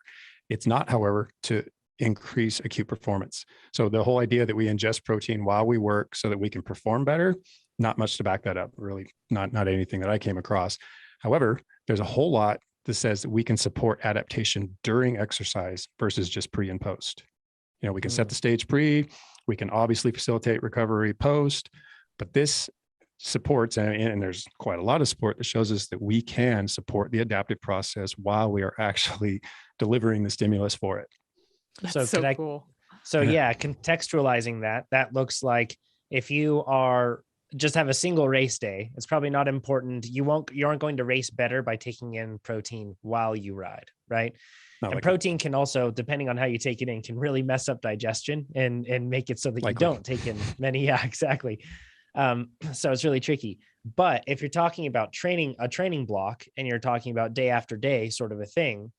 It's not, however, to increase acute performance. So the whole idea that we ingest protein while we work so that we can perform better, not much to back that up, really not anything that I came across. However, there's a whole lot that says that we can support adaptation during exercise versus just pre and post. We can set the stage pre, we can obviously facilitate recovery post, but this supports, and there's quite a lot of support that shows us that we can support the adaptive process while we are actually delivering the stimulus for it. That's so cool. So yeah, contextualizing that looks like if you are just have a single race day, it's probably not important. You aren't going to race better by taking in protein while you ride, right? And protein can also, depending on how you take it in, can really mess up digestion and make it so that you don't take in many. Yeah, exactly. So it's really tricky. But if you're talking about a training block and you're talking about day after day sort of a thing,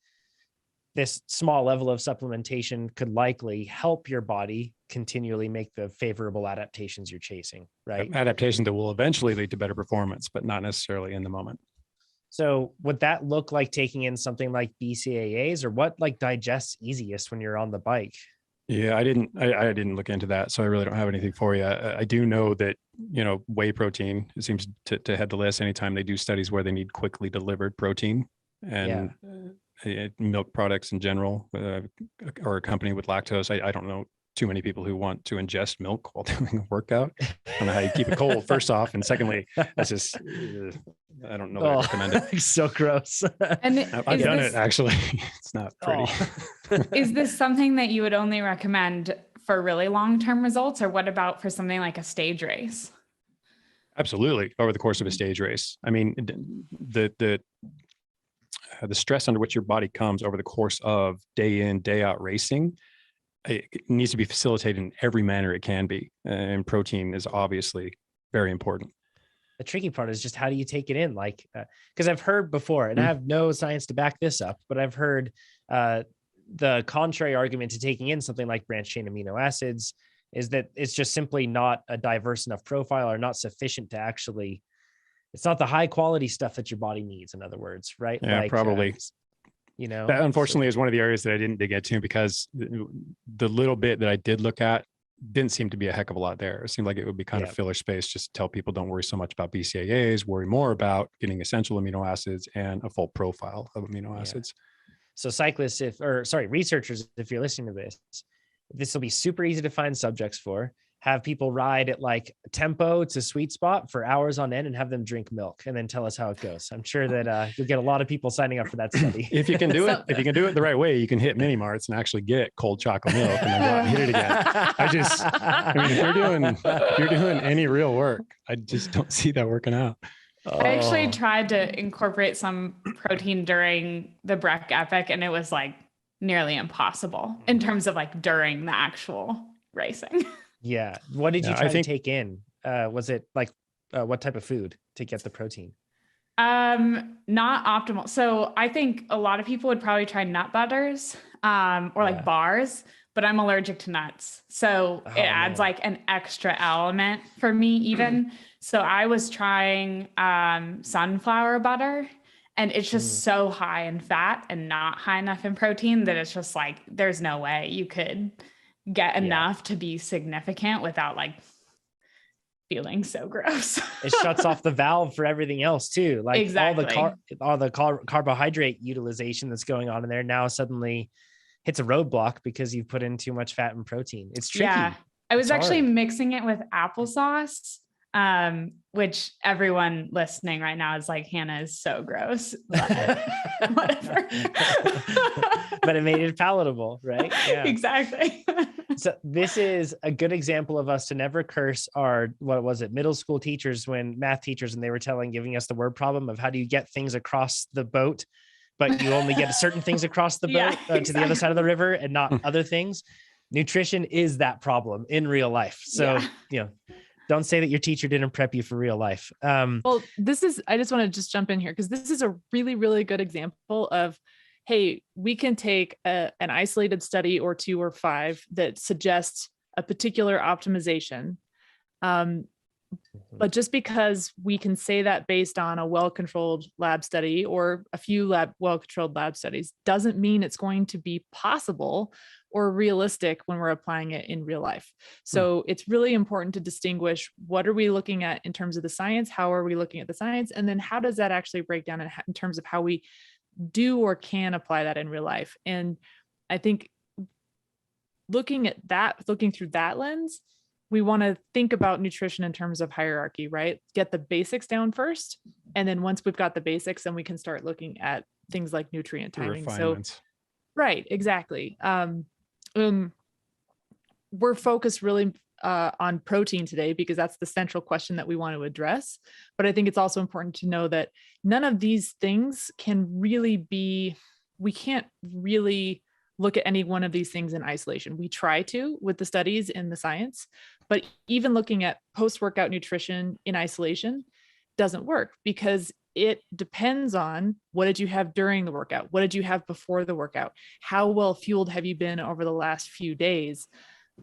this small level of supplementation could likely help your body continually make the favorable adaptations you're chasing, right? Adaptation that will eventually lead to better performance, but not necessarily in the moment. So would that look like taking in something like BCAAs, or what digests easiest when you're on the bike? Yeah, I didn't look into that, so I really don't have anything for you. I do know that, whey protein, it seems to head the list anytime they do studies where they need quickly delivered protein, and milk products in general, or a company with lactose. I don't know too many people who want to ingest milk while doing a workout. I don't know how you keep it cold, first off, and secondly, that's just I don't know that I recommend it. So gross. And I've done it actually. It's not pretty. Is this something that you would only recommend for really long-term results, or what about for something like a stage race? Absolutely, over the course of a stage race. I mean, the stress under which your body comes over the course of day in, day out racing, it needs to be facilitated in every manner it can be. And protein is obviously very important. The tricky part is just how do you take it in? Like, because I've heard before, and I have no science to back this up, but I've heard the contrary argument to taking in something like branched chain amino acids is that it's just simply not a diverse enough profile, or not sufficient to actually, it's not the high quality stuff that your body needs, in other words, right? Yeah, like, probably. That unfortunately is one of the areas that I didn't dig into, because the little bit that I did look at didn't seem to be a heck of a lot there. It seemed like it would be kind of filler space, just to tell people don't worry so much about BCAAs, worry more about getting essential amino acids and a full profile of amino acids. So cyclists, researchers, if you're listening to this will be super easy to find subjects for. Have people ride at like tempo to sweet spot for hours on end and have them drink milk and then tell us how it goes. I'm sure that you'll get a lot of people signing up for that study. If you can do it, if you can do it the right way, you can hit mini marts and actually get cold chocolate milk and then go out and hit it again. I mean, if you're doing any real work, I just don't see that working out. I actually tried to incorporate some protein during the Breck Epic, and it was like nearly impossible in terms of like during the actual racing. Yeah. What did you try to take in? Was it like what type of food to get the protein? Not optimal. So I think a lot of people would probably try nut butters, or like bars, but I'm allergic to nuts. So it adds like an extra element for me even. So I was trying sunflower butter, and it's just so high in fat and not high enough in protein that it's just like, there's no way you could get enough to be significant without like feeling so gross. It shuts off the valve for everything else too. Like all the carbohydrate utilization that's going on in there now suddenly hits a roadblock because you've put in too much fat and protein. It's tricky. Yeah. I was actually mixing it with applesauce, which everyone listening right now is like, Hannah is so gross, but whatever. But it made it palatable, right? Yeah. Exactly. So this is a good example of us to never curse our, middle school teachers, math teachers, and they were giving us the word problem of how do you get things across the boat, but you only get certain things across the boat to the other side of the river and not other things. Nutrition is that problem in real life. So, don't say that your teacher didn't prep you for real life. Well, I just want to just jump in here because this is a really, really good example of, hey, we can take an isolated study or 2 or 5 that suggests a particular optimization. But just because we can say that based on a well-controlled lab study or a few well-controlled lab studies doesn't mean it's going to be possible or realistic when we're applying it in real life. So it's really important to distinguish what are we looking at in terms of the science, how are we looking at the science, and then how does that actually break down in terms of how we do or can apply that in real life. And I think looking through that lens, we want to think about nutrition in terms of hierarchy, right? Get the basics down first. And then once we've got the basics, then we can start looking at things like nutrient timing. So, right, exactly. We're focused really on protein today because that's the central question that we want to address. But I think it's also important to know that none of these things we can't really look at any one of these things in isolation. We try to with the studies in the science, but even looking at post-workout nutrition in isolation doesn't work because it depends on what did you have during the workout? What did you have before the workout? How well fueled have you been over the last few days?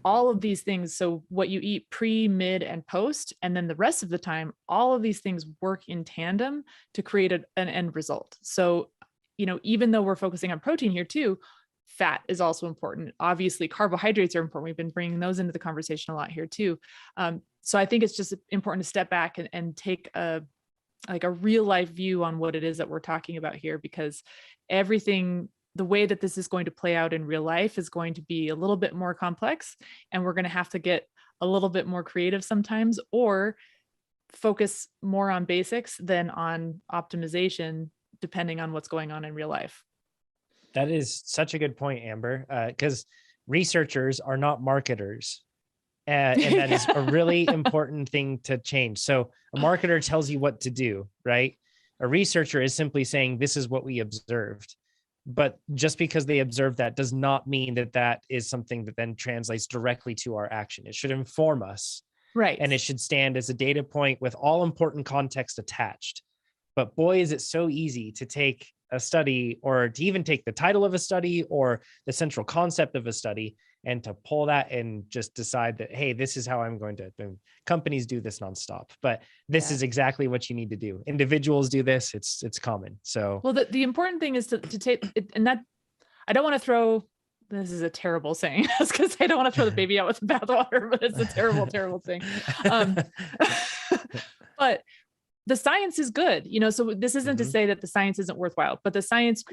All of these things. So what you eat pre, mid, and post, and then the rest of the time, all of these things work in tandem to create an end result. So, even though we're focusing on protein here too, Fat is also important. Obviously, carbohydrates are important. We've been bringing those into the conversation a lot here too. So I think it's just important to step back and take a real life view on what it is that we're talking about here, because everything, the way that this is going to play out in real life is going to be a little bit more complex, and we're going to have to get a little bit more creative sometimes, or focus more on basics than on optimization, depending on what's going on in real life. That is such a good point, Amber, because researchers are not marketers. And that is a really important thing to change. So a marketer tells you what to do, right? A researcher is simply saying, this is what we observed. But just because they observed that does not mean that that is something that then translates directly to our action. It should inform us. Right. And it should stand as a data point with all important context attached. But boy, is it so easy to take a study, or to even take the title of a study or the central concept of a study, and to pull that and just decide that, hey, this is how I'm going to do. Companies do this nonstop, but this is exactly what you need to do. Individuals do this. It's common. So, well, the important thing is to take it, and that I don't want to throw, this is a terrible saying. I was going to say, I don't want to throw the baby out with the bathwater, but it's a terrible, terrible thing. But the science is good, so this isn't to say that the science isn't worthwhile, but the science,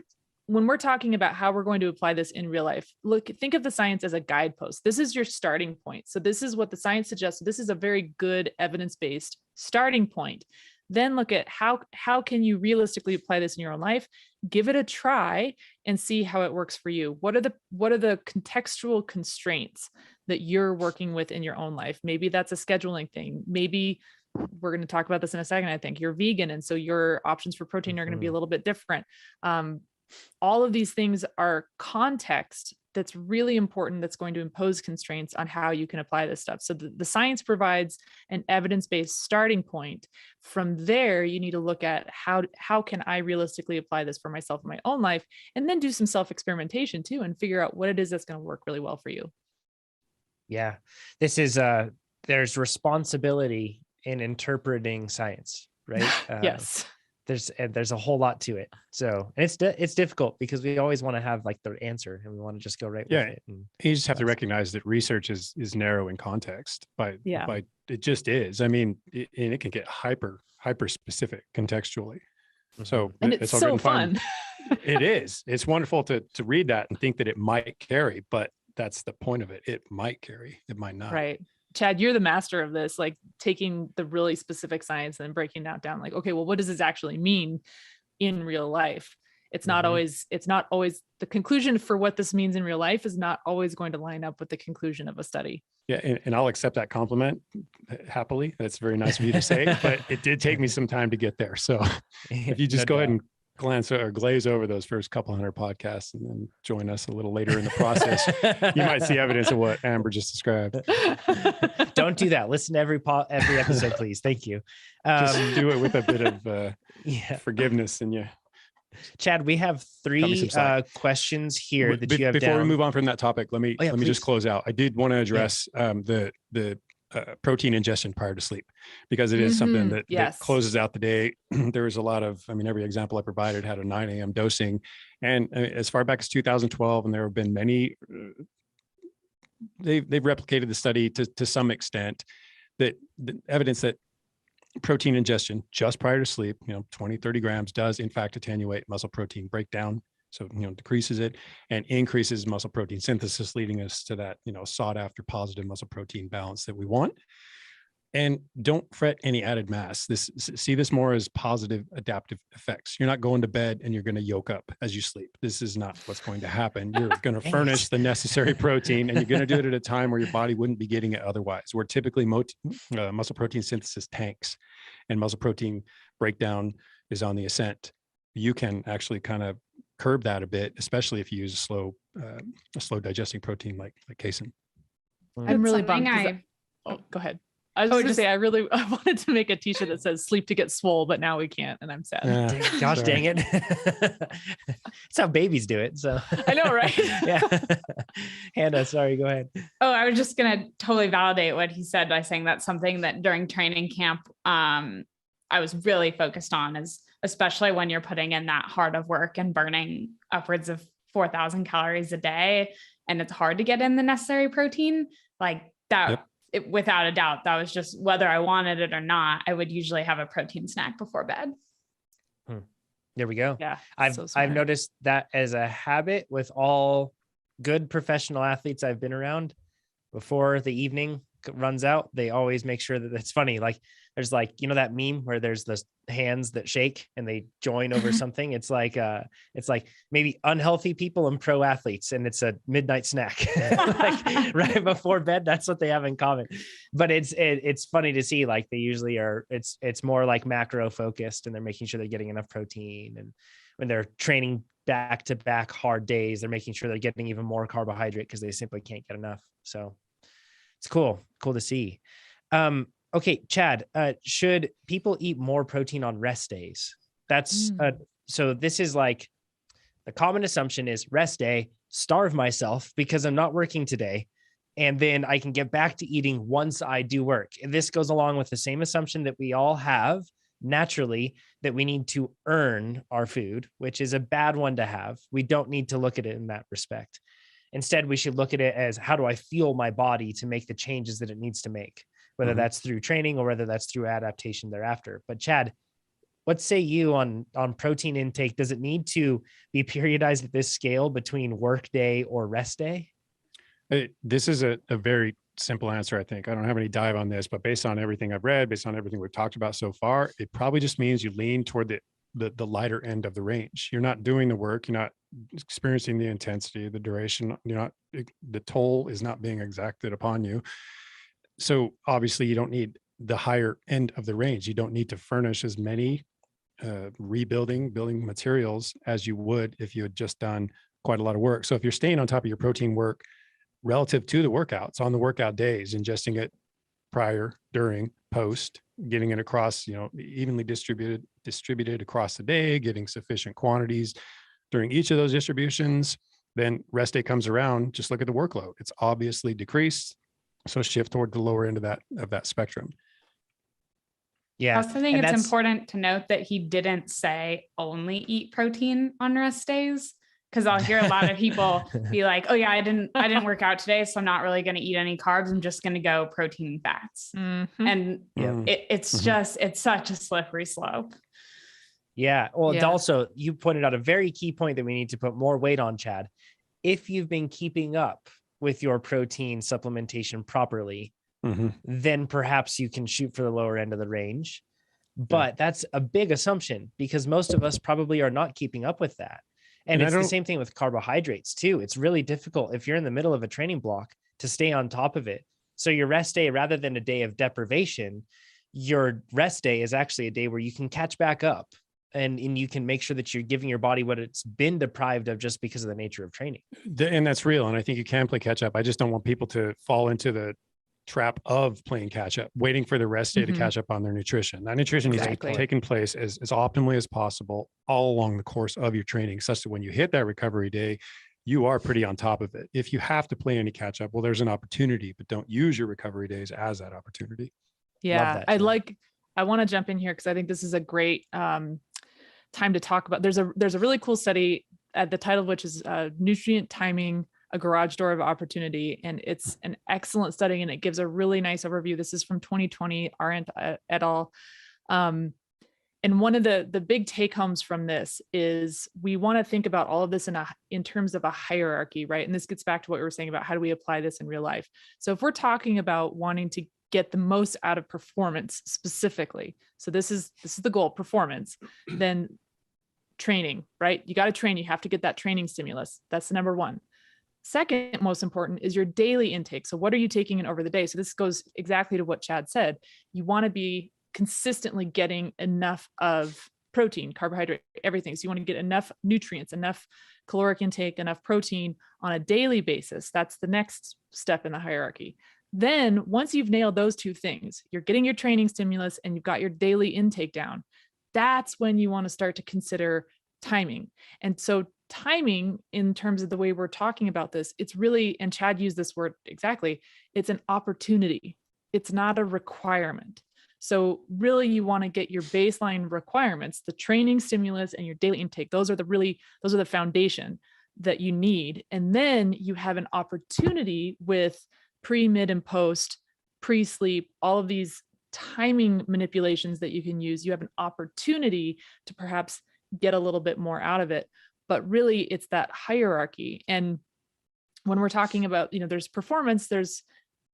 when we're talking about how we're going to apply this in real life, think of the science as a guidepost. This is your starting point. So this is what the science suggests. This is a very good evidence-based starting point. Then look at how can you realistically apply this in your own life? Give it a try and see how it works for you. What are the contextual constraints that you're working with in your own life? Maybe that's a scheduling thing. Maybe we're going to talk about this in a second. I think you're vegan, and so your options for protein are going to be a little bit different. All of these things are context that's really important, that's going to impose constraints on how you can apply this stuff. So the science provides an evidence-based starting point. From there, you need to look at how can I realistically apply this for myself in my own life, and then do some self-experimentation too, and figure out what it is that's going to work really well for you. Yeah, this is there's responsibility in interpreting science, right? Yes. There's a whole lot to it. So, and it's difficult because we always want to have like the answer, and we want to just go right with it. And you just have to recognize that research is narrow in context by it just is. I mean, it can get hyper specific contextually. So and it's so fun. It is. It's wonderful to read that and think that it might carry, but that's the point of it. It might carry, it might not. Right. Chad, you're the master of this, like taking the really specific science and breaking that down. Like, okay, well, what does this actually mean in real life? It's not always the conclusion for what this means in real life is not always going to line up with the conclusion of a study. Yeah. And I'll accept that compliment happily. That's very nice of you to say, but it did take me some time to get there. So if you just go ahead and glaze over those first couple hundred podcasts and then join us a little later in the process, you might see evidence of what Amber just described. Don't do that. Listen to every episode, please. Thank you. Just do it with a bit of forgiveness in you. Chad, we have 3 questions here that you have before down. we move on from that topic. Let me just close out. I did want to address the protein ingestion prior to sleep, because it is something that closes out the day. There was a lot of, every example I provided had a 9 a.m. dosing. And as far back as 2012, and there have been many, they've replicated the study to some extent, that the evidence that protein ingestion just prior to sleep, 20, 30 grams does in fact attenuate muscle protein breakdown. So, decreases it and increases muscle protein synthesis, leading us to that, sought after positive muscle protein balance that we want. And don't fret any added mass. See this more as positive adaptive effects. You're not going to bed and you're going to yoke up as you sleep. This is not what's going to happen. You're going to furnish the necessary protein, and you're going to do it at a time where your body wouldn't be getting it otherwise, where typically muscle protein synthesis tanks and muscle protein breakdown is on the ascent. You can actually kind of curb that a bit, especially if you use a slow digesting protein like casein. I'm really bummed. Go ahehead. I was just gonna say, I wanted to make a t-shirt that says "Sleep to get swole," but now we can't, and I'm sad. Gosh, dang it! It's how babies do it. So I know, right? Yeah. Hannah, sorry, go ahead. Oh, I was just gonna totally validate what he said by saying that's something that during training camp, I was really focused on, is especially when you're putting in that heart of work and burning upwards of 4,000 calories a day and it's hard to get in the necessary protein, like that, without a doubt, that was just whether I wanted it or not, I would usually have a protein snack before bed. There we go. Yeah. I've noticed that as a habit with all good professional athletes I've been around. Before the evening runs out, they always make sure that it's funny. Like there's like, you know, that meme where there's the hands that shake and they join over something. It's like maybe unhealthy people and pro athletes, and it's a midnight snack like right before bed. That's what they have in common. But it's funny to see, like they usually are, it's more like macro focused, and they're making sure they're getting enough protein. And when they're training back to back hard days, they're making sure they're getting even more carbohydrate because they simply can't get enough. So it's cool to see. Okay, Chad, should people eat more protein on rest days? That's so this is like the common assumption is rest day, starve myself because I'm not working today, and then I can get back to eating once I do work. And this goes along with the same assumption that we all have naturally, that we need to earn our food, which is a bad one to have. We don't need to look at it in that respect. Instead, we should look at it as, how do I feel my body to make the changes that it needs to make, whether that's through training or whether that's through adaptation thereafter. But Chad, what say you on protein intake? Does it need to be periodized at this scale between work day or rest day? This is a very simple answer, I think. I don't have any dive on this, but based on everything I've read, based on everything we've talked about so far, it probably just means you lean toward the lighter end of the range. You're not doing the work. You're not experiencing the intensity, the duration. The toll is not being exacted upon you. So obviously you don't need the higher end of the range. You don't need to furnish as many building materials as you would if you had just done quite a lot of work. So if you're staying on top of your protein work relative to the workouts on the workout days, ingesting it prior, during, post, getting it across, evenly distributed across the day, getting sufficient quantities during each of those distributions, then rest day comes around, just look at the workload. It's obviously decreased. So shift toward the lower end of that spectrum. Yeah. I also think it's important to note that he didn't say only eat protein on rest days, because I'll hear a lot of people be like, oh yeah, I didn't work out today, so I'm not really going to eat any carbs. I'm just going to go protein and fats. And it's such a slippery slope. Yeah. Well, also, you pointed out a very key point that we need to put more weight on, Chad. If you've been keeping up with your protein supplementation properly, then perhaps you can shoot for the lower end of the range. But that's a big assumption, because most of us probably are not keeping up with that. And it's the same thing with carbohydrates too. It's really difficult if you're in the middle of a training block to stay on top of it. So your rest day, rather than a day of deprivation, your rest day is actually a day where you can catch back up. And you can make sure that you're giving your body what it's been deprived of just because of the nature of training. And that's real. And I think you can play catch up. I just don't want people to fall into the trap of playing catch up, waiting for the rest day to catch up on their nutrition. That nutrition needs to be taking place as optimally as possible all along the course of your training, such that when you hit that recovery day, you are pretty on top of it. If you have to play any catch up, well, there's an opportunity, but don't use your recovery days as that opportunity. Yeah. I want to jump in here because I think this is a great, time to talk about. There's a really cool study at the title of which is Nutrient Timing, a Garage Door of Opportunity. And it's an excellent study, and it gives a really nice overview. This is from 2020, Arendt et al. And one of the big take homes from this is we want to think about all of this in terms of a hierarchy, right? And this gets back to what we were saying about how do we apply this in real life. So if we're talking about wanting to get the most out of performance specifically, so this is the goal, performance, then training, right? You got to train. You have to get that training stimulus. That's the number one. Second most important is your daily intake. So what are you taking in over the day? So this goes exactly to what Chad said. You want to be consistently getting enough of protein, carbohydrate, everything. So you want to get enough nutrients, enough caloric intake, enough protein on a daily basis. That's the next step in the hierarchy. Then once you've nailed those two things, you're getting your training stimulus and you've got your daily intake down. That's when you want to start to consider timing. And so timing, in terms of the way we're talking about this, it's really, and Chad used this word exactly, it's an opportunity. It's not a requirement. So really you want to get your baseline requirements, the training stimulus and your daily intake. Those are the foundation. that you need. And then you have an opportunity with pre, mid, and post, pre-sleep, all of these timing manipulations that you can use. You have an opportunity to perhaps get a little bit more out of it. But really, it's that hierarchy. And when we're talking about, there's performance, there's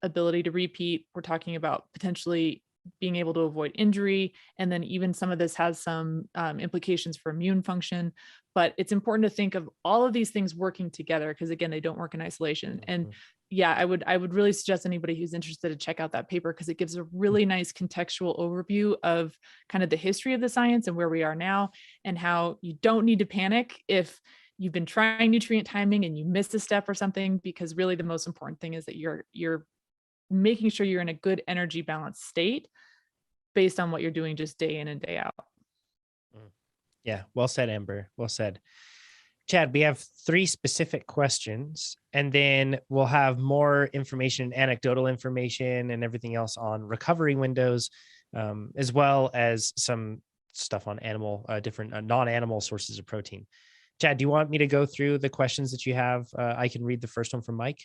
ability to repeat. We're talking about potentially being able to avoid injury. And then even some of this has some implications for immune function. But it's important to think of all of these things working together, because again, they don't work in isolation. And yeah, I would really suggest anybody who's interested to check out that paper, because it gives a really nice contextual overview of kind of the history of the science and where we are now, and how you don't need to panic if you've been trying nutrient timing and you missed a step or something, because really the most important thing is that you're making sure you're in a good energy balance state based on what you're doing just day in and day out. Yeah. Well said, Amber. Well said. Chad, we have 3 specific questions, and then we'll have more information, anecdotal information and everything else on recovery windows, as well as some stuff on different non-animal sources of protein. Chad, do you want me to go through the questions that you have? I can read the first one from Mike.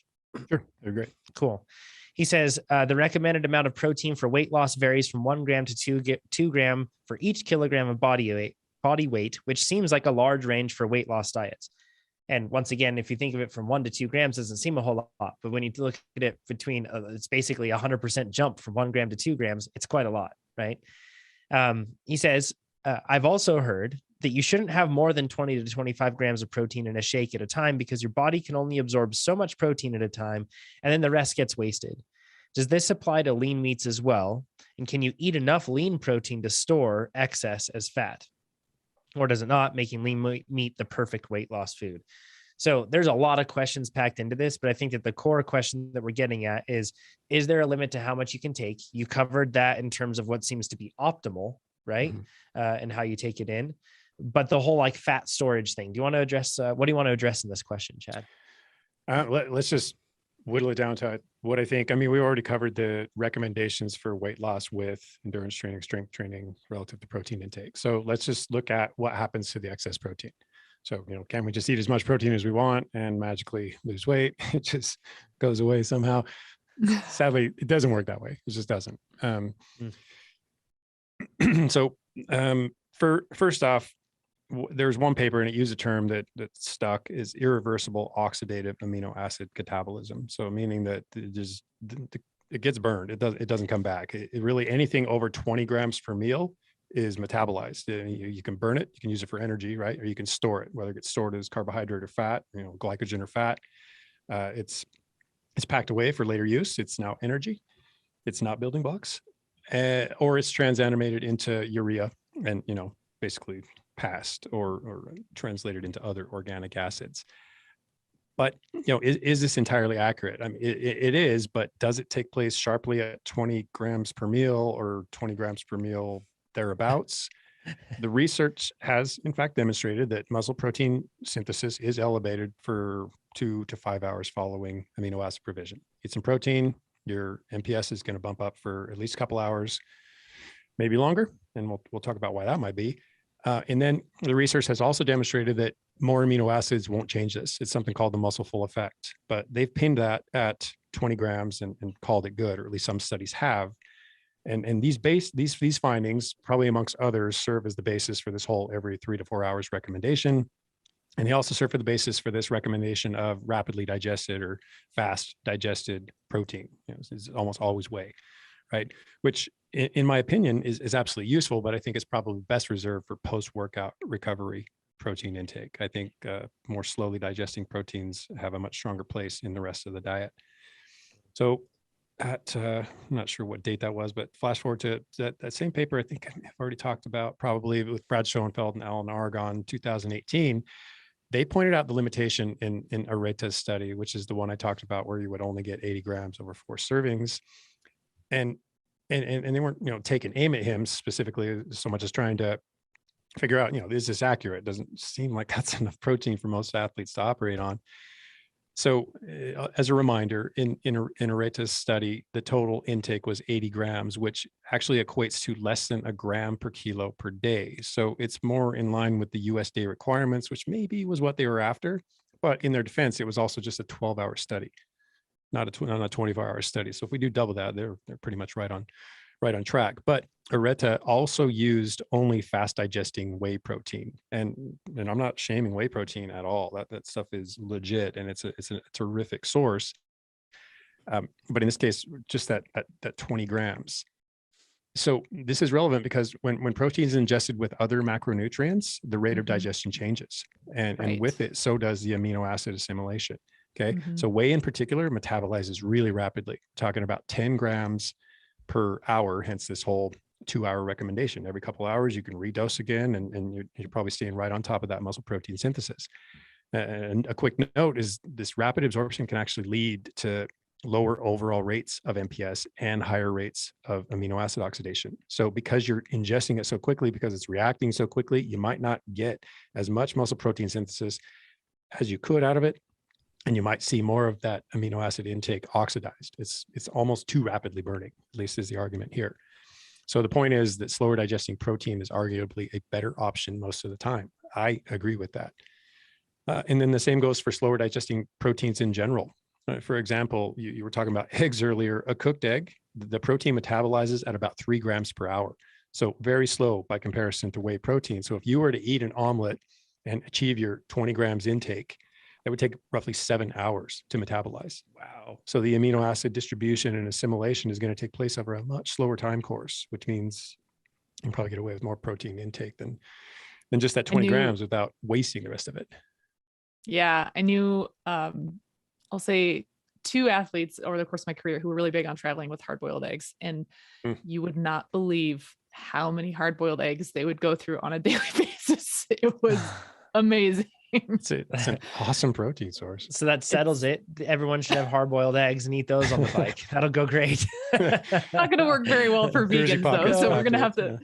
Sure. They're great. Cool. He says, the recommended amount of protein for weight loss varies from 1 gram to 2 gram for each kilogram of body weight, which seems like a large range for weight loss diets. And once again, if you think of it from 1 to 2 grams, doesn't seem a whole lot. But when you look at it between, it's basically 100% jump from 1 gram to 2 grams. It's quite a lot, right? He says, I've also heard that you shouldn't have more than 20 to 25 grams of protein in a shake at a time, because your body can only absorb so much protein at a time, and then the rest gets wasted. Does this apply to lean meats as well? And can you eat enough lean protein to store excess as fat? Or does it not, making lean meat the perfect weight loss food? So there's a lot of questions packed into this, but I think that the core question that we're getting at is there a limit to how much you can take? You covered that in terms of what seems to be optimal, right? And how you take it in. But the whole like fat storage thing, do you want to address, what do you want to address in this question, Chad? Let's just whittle it down to what I think. I mean, we already covered the recommendations for weight loss with endurance training, strength training relative to protein intake. So let's just look at what happens to the excess protein. So, can we just eat as much protein as we want and magically lose weight? It just goes away somehow. Sadly, it doesn't work that way. It just doesn't. So first off, there's one paper and it used a term that stuck, is irreversible oxidative amino acid catabolism. So meaning that it gets burned. It doesn't come back. It really, anything over 20 grams per meal is metabolized. You can burn it, you can use it for energy, right? Or you can store it, whether it gets stored as carbohydrate or fat, glycogen or fat. It's packed away for later use. It's now energy. It's not building blocks, or it's transanimated into urea and, basically passed or translated into other organic acids. But, is this entirely accurate? I mean, it is, but does it take place sharply at 20 grams per meal or 20 grams per meal thereabouts? The research has, in fact, demonstrated that muscle protein synthesis is elevated for 2 to 5 hours following amino acid provision. Eat some protein, your MPS is going to bump up for at least a couple hours, maybe longer, and we'll talk about why that might be. And then the research has also demonstrated that more amino acids won't change this. It's something called the muscle full effect, but they've pinned that at 20 grams and called it good, or at least some studies have. And these findings, probably amongst others, serve as the basis for this whole every 3 to 4 hours recommendation. And they also serve for the basis for this recommendation of rapidly digested or fast digested protein. It's almost always whey, right? Which in my opinion is absolutely useful, but I think it's probably best reserved for post-workout recovery protein intake. I think more slowly digesting proteins have a much stronger place in the rest of the diet. So at, I'm not sure what date that was, but flash forward to that same paper, I think I've already talked about, probably with Brad Schoenfeld and Alan Aragon, 2018. They pointed out the limitation in Areta's study, which is the one I talked about, where you would only get 80 grams over 4 servings. And they weren't, taking aim at him specifically so much as trying to figure out, is this accurate? It doesn't seem like that's enough protein for most athletes to operate on. So as a reminder, in Areta's study, the total intake was 80 grams, which actually equates to less than 1 gram per kilo per day. So it's more in line with the USDA requirements, which maybe was what they were after, But in their defense, it was also just a 12-hour study, not a 24-hour study. So if we do double that, they're pretty much right on track. But Areta also used only fast digesting whey protein, and I'm not shaming whey protein at all. That stuff is legit, and it's a terrific source. But in this case, just that 20 grams. So this is relevant because when protein is ingested with other macronutrients, the rate of digestion changes, and with it, so does the amino acid assimilation. Okay, so whey in particular metabolizes really rapidly. We're talking about 10 grams per hour, hence this whole 2-hour recommendation. Every couple of hours, you can redose again, and you're probably staying right on top of that muscle protein synthesis. And a quick note is this rapid absorption can actually lead to lower overall rates of MPS and higher rates of amino acid oxidation. So because you're ingesting it so quickly, because it's reacting so quickly, you might not get as much muscle protein synthesis as you could out of it. And you might see more of that amino acid intake oxidized. It's almost too rapidly burning, at least is the argument here. So the point is that slower digesting protein is arguably a better option most of the time. I agree with that. And then the same goes for slower digesting proteins in general. For example, you were talking about eggs earlier. A cooked egg, the protein metabolizes at about 3 grams per hour. So very slow by comparison to whey protein. So if you were to eat an omelet and achieve your 20 grams intake, that would take roughly 7 hours to metabolize. Wow. So the amino acid distribution and assimilation is going to take place over a much slower time course, which means you can probably get away with more protein intake than just that 20 grams without wasting the rest of it. Yeah. I knew, I'll say 2 athletes over the course of my career who were really big on traveling with hard-boiled eggs. And you would not believe how many hard-boiled eggs they would go through on a daily basis. It was amazing. It's an awesome protein source. So that settles it. Everyone should have hard-boiled eggs and eat those on the bike. That'll go great. Not going to work very well for vegans though. So we're going to have to,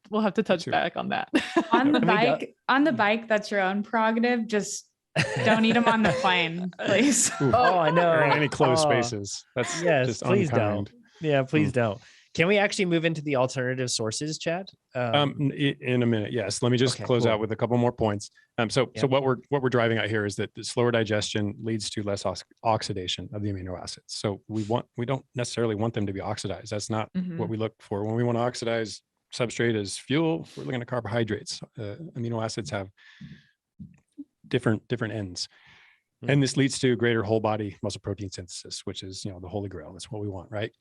we'll have to touch back on that. On the bike, that's your own prerogative. Just don't eat them on the plane, please. Oh, I know. Or in any closed spaces. That's just please unkind. don't. Yeah, please don't. Can we actually move into the alternative sources, Chad? In a minute, yes. Let me just close out with a couple more points. So what we're driving at here is that the slower digestion leads to less oxidation of the amino acids. So we don't necessarily want them to be oxidized. That's not what we look for. When we want to oxidize substrate as fuel, we're looking at carbohydrates. Amino acids have different ends. And this leads to greater whole body muscle protein synthesis, which is, the holy grail. That's what we want, right?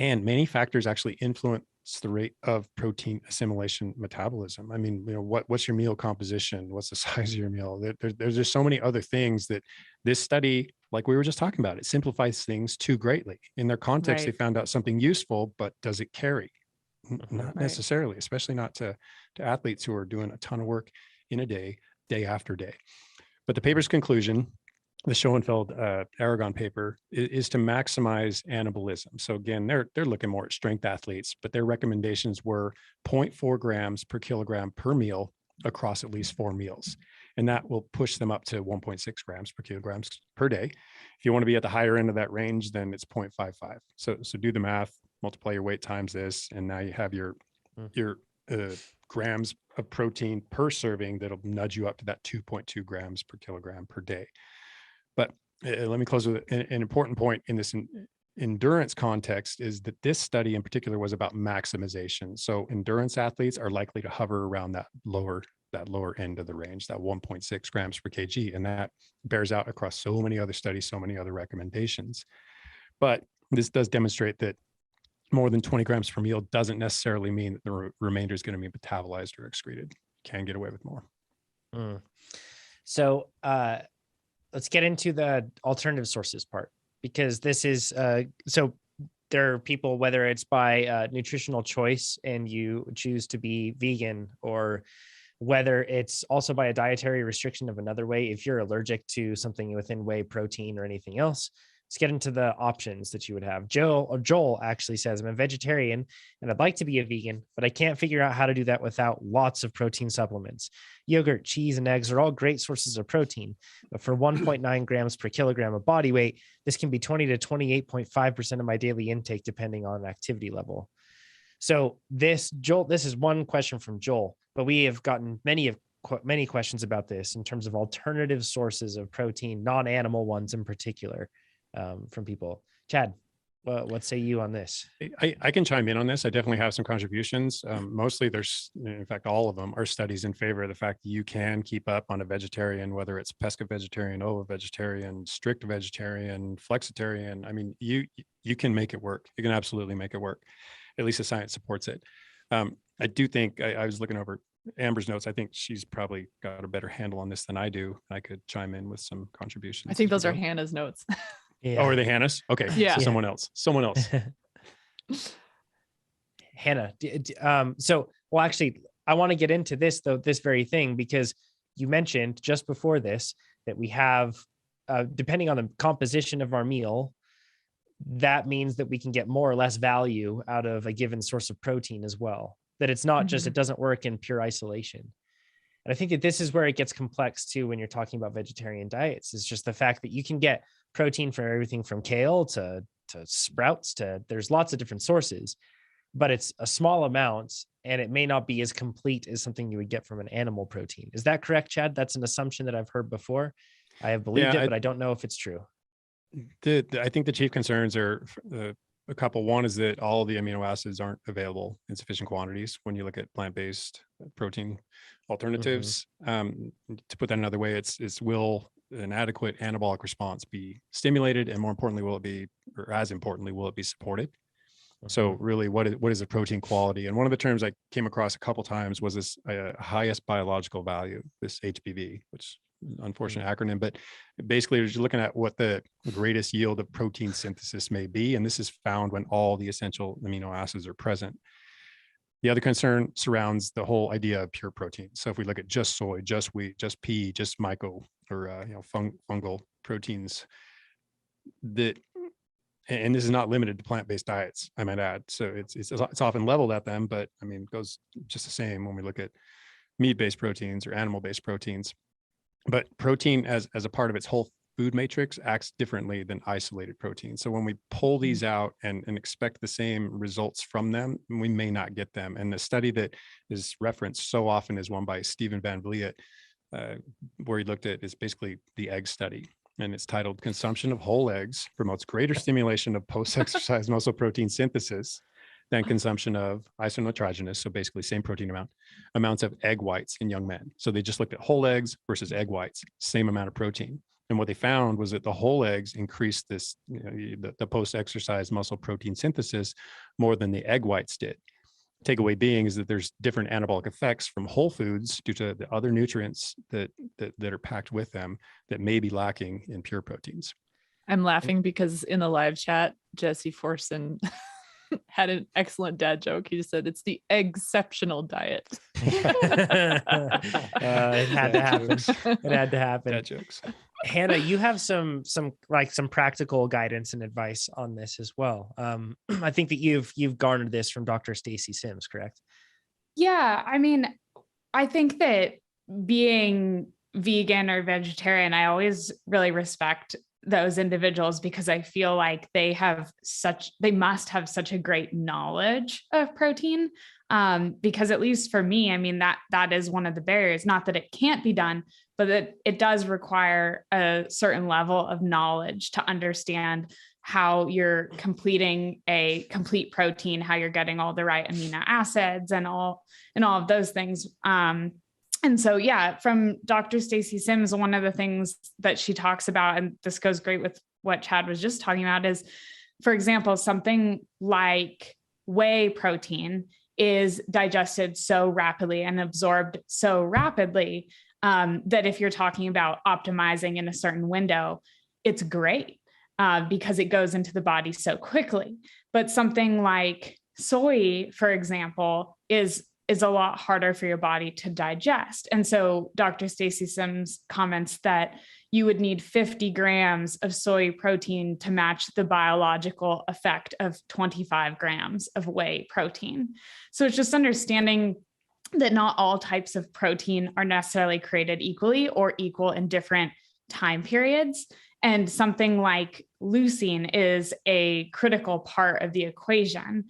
And many factors actually influence the rate of protein assimilation metabolism. I mean, what's your meal composition? What's the size of your meal? There's just so many other things that this study, like we were just talking about, it simplifies things too greatly. In their context, they found out something useful, but does it carry? Not necessarily, especially not to athletes who are doing a ton of work in a day after day. But the paper's conclusion, the Schoenfeld Aragon paper, is to maximize anabolism. So again, they're looking more at strength athletes, but their recommendations were 0.4 grams per kilogram per meal across at least 4 meals. And that will push them up to 1.6 grams per kilograms per day. If you want to be at the higher end of that range, then it's 0.55. So do the math, multiply your weight times this, and now you have your grams of protein per serving that'll nudge you up to that 2.2 grams per kilogram per day. But let me close with an important point in this endurance context is that this study in particular was about maximization. So endurance athletes are likely to hover around that lower end of the range, that 1.6 grams per kg. And that bears out across so many other studies, so many other recommendations. But this does demonstrate that more than 20 grams per meal doesn't necessarily mean that the remainder is going to be metabolized or excreted. You can get away with more. So, let's get into the alternative sources part, because this is, so there are people, whether it's by nutritional choice and you choose to be vegan, or whether it's also by a dietary restriction of another way, if you're allergic to something within whey protein or anything else. Let's get into the options that you would have. Joel actually says, I'm a vegetarian and I'd like to be a vegan, but I can't figure out how to do that without lots of protein supplements. Yogurt, cheese, and eggs are all great sources of protein, but for 1.9 grams per kilogram of body weight, this can be 20 to 28.5% of my daily intake, depending on activity level. So this is one question from Joel, but we have gotten many of many questions about this in terms of alternative sources of protein, non-animal ones in particular, from people. Chad, what say you on this? I can chime in on this. I definitely have some contributions. Mostly there's, in fact, all of them are studies in favor of the fact that you can keep up on a vegetarian, whether it's pesca-vegetarian, ovo-vegetarian, strict vegetarian, flexitarian. I mean, you can make it work. You can absolutely make it work. At least the science supports it. I do think I was looking over Amber's notes. I think she's probably got a better handle on this than I do. I could chime in with some contributions. I think those are Hannah's notes. Yeah. Oh, are they Hannah's? Okay. Yeah. So someone else. Hannah. Well, actually, I want to get into this though, this very thing, because you mentioned just before this that we have, depending on the composition of our meal, that means that we can get more or less value out of a given source of protein as well. That it's not just, it doesn't work in pure isolation. And I think that this is where it gets complex too, when you're talking about vegetarian diets, is just the fact that you can get protein from everything from kale to sprouts there's lots of different sources, but it's a small amount and it may not be as complete as something you would get from an animal protein. Is that correct, Chad? That's an assumption that I've heard before. I have believed it, but I don't know if it's true. I think the chief concerns are a couple. One is that all of the amino acids aren't available in sufficient quantities when you look at plant-based protein alternatives. To put that another way, it's will an adequate anabolic response be stimulated, and more importantly, will it be, or as importantly, will it be supported? So really, what is the protein quality? And one of the terms I came across a couple times was this highest biological value, this HBV, which unfortunate acronym, but basically you're looking at what the greatest yield of protein synthesis may be. And this is found when all the essential amino acids are present. The other concern surrounds the whole idea of pure protein. So if we look at just soy, just wheat, just pea, just myco, or fungal proteins, and this is not limited to plant-based diets, I might add. So it's often leveled at them, but I mean, it goes just the same when we look at meat-based proteins or animal-based proteins. But protein as a part of its whole food matrix acts differently than isolated protein. So when we pull these out and expect the same results from them, we may not get them. And the study that is referenced so often is one by Stephen Van Vliet, where he looked at is basically the egg study. And it's titled "Consumption of Whole Eggs Promotes Greater Stimulation of Post-Exercise Muscle Protein Synthesis than consumption of isonitrogenous," so basically same protein amounts of egg whites in young men. So they just looked at whole eggs versus egg whites, same amount of protein. And what they found was that the whole eggs increased this, the post-exercise muscle protein synthesis more than the egg whites did. Takeaway being is that there's different anabolic effects from whole foods due to the other nutrients that are packed with them that may be lacking in pure proteins. I'm laughing because in the live chat, Jesse Forson had an excellent dad joke. He just said it's the exceptional diet. It had to happen. It had to happen. Dad jokes. Hannah, you have some practical guidance and advice on this as well. I think that you've garnered this from Dr. Stacy Sims, correct? Yeah, I mean, I think that being vegan or vegetarian, I always really respect those individuals because I feel like they must have such a great knowledge of protein. Because at least for me, I mean, that is one of the barriers, not that it can't be done, but that it does require a certain level of knowledge to understand how you're completing a complete protein, how you're getting all the right amino acids and all of those things. And so, yeah, from Dr. Stacy Sims, one of the things that she talks about, and this goes great with what Chad was just talking about, is, for example, something like whey protein is digested so rapidly and absorbed so rapidly that if you're talking about optimizing in a certain window, it's great because it goes into the body so quickly. But something like soy, for example, is a lot harder for your body to digest. And so Dr. Stacy Sims comments that you would need 50 grams of soy protein to match the biological effect of 25 grams of whey protein. So it's just understanding that not all types of protein are necessarily created equally or equal in different time periods. And something like leucine is a critical part of the equation.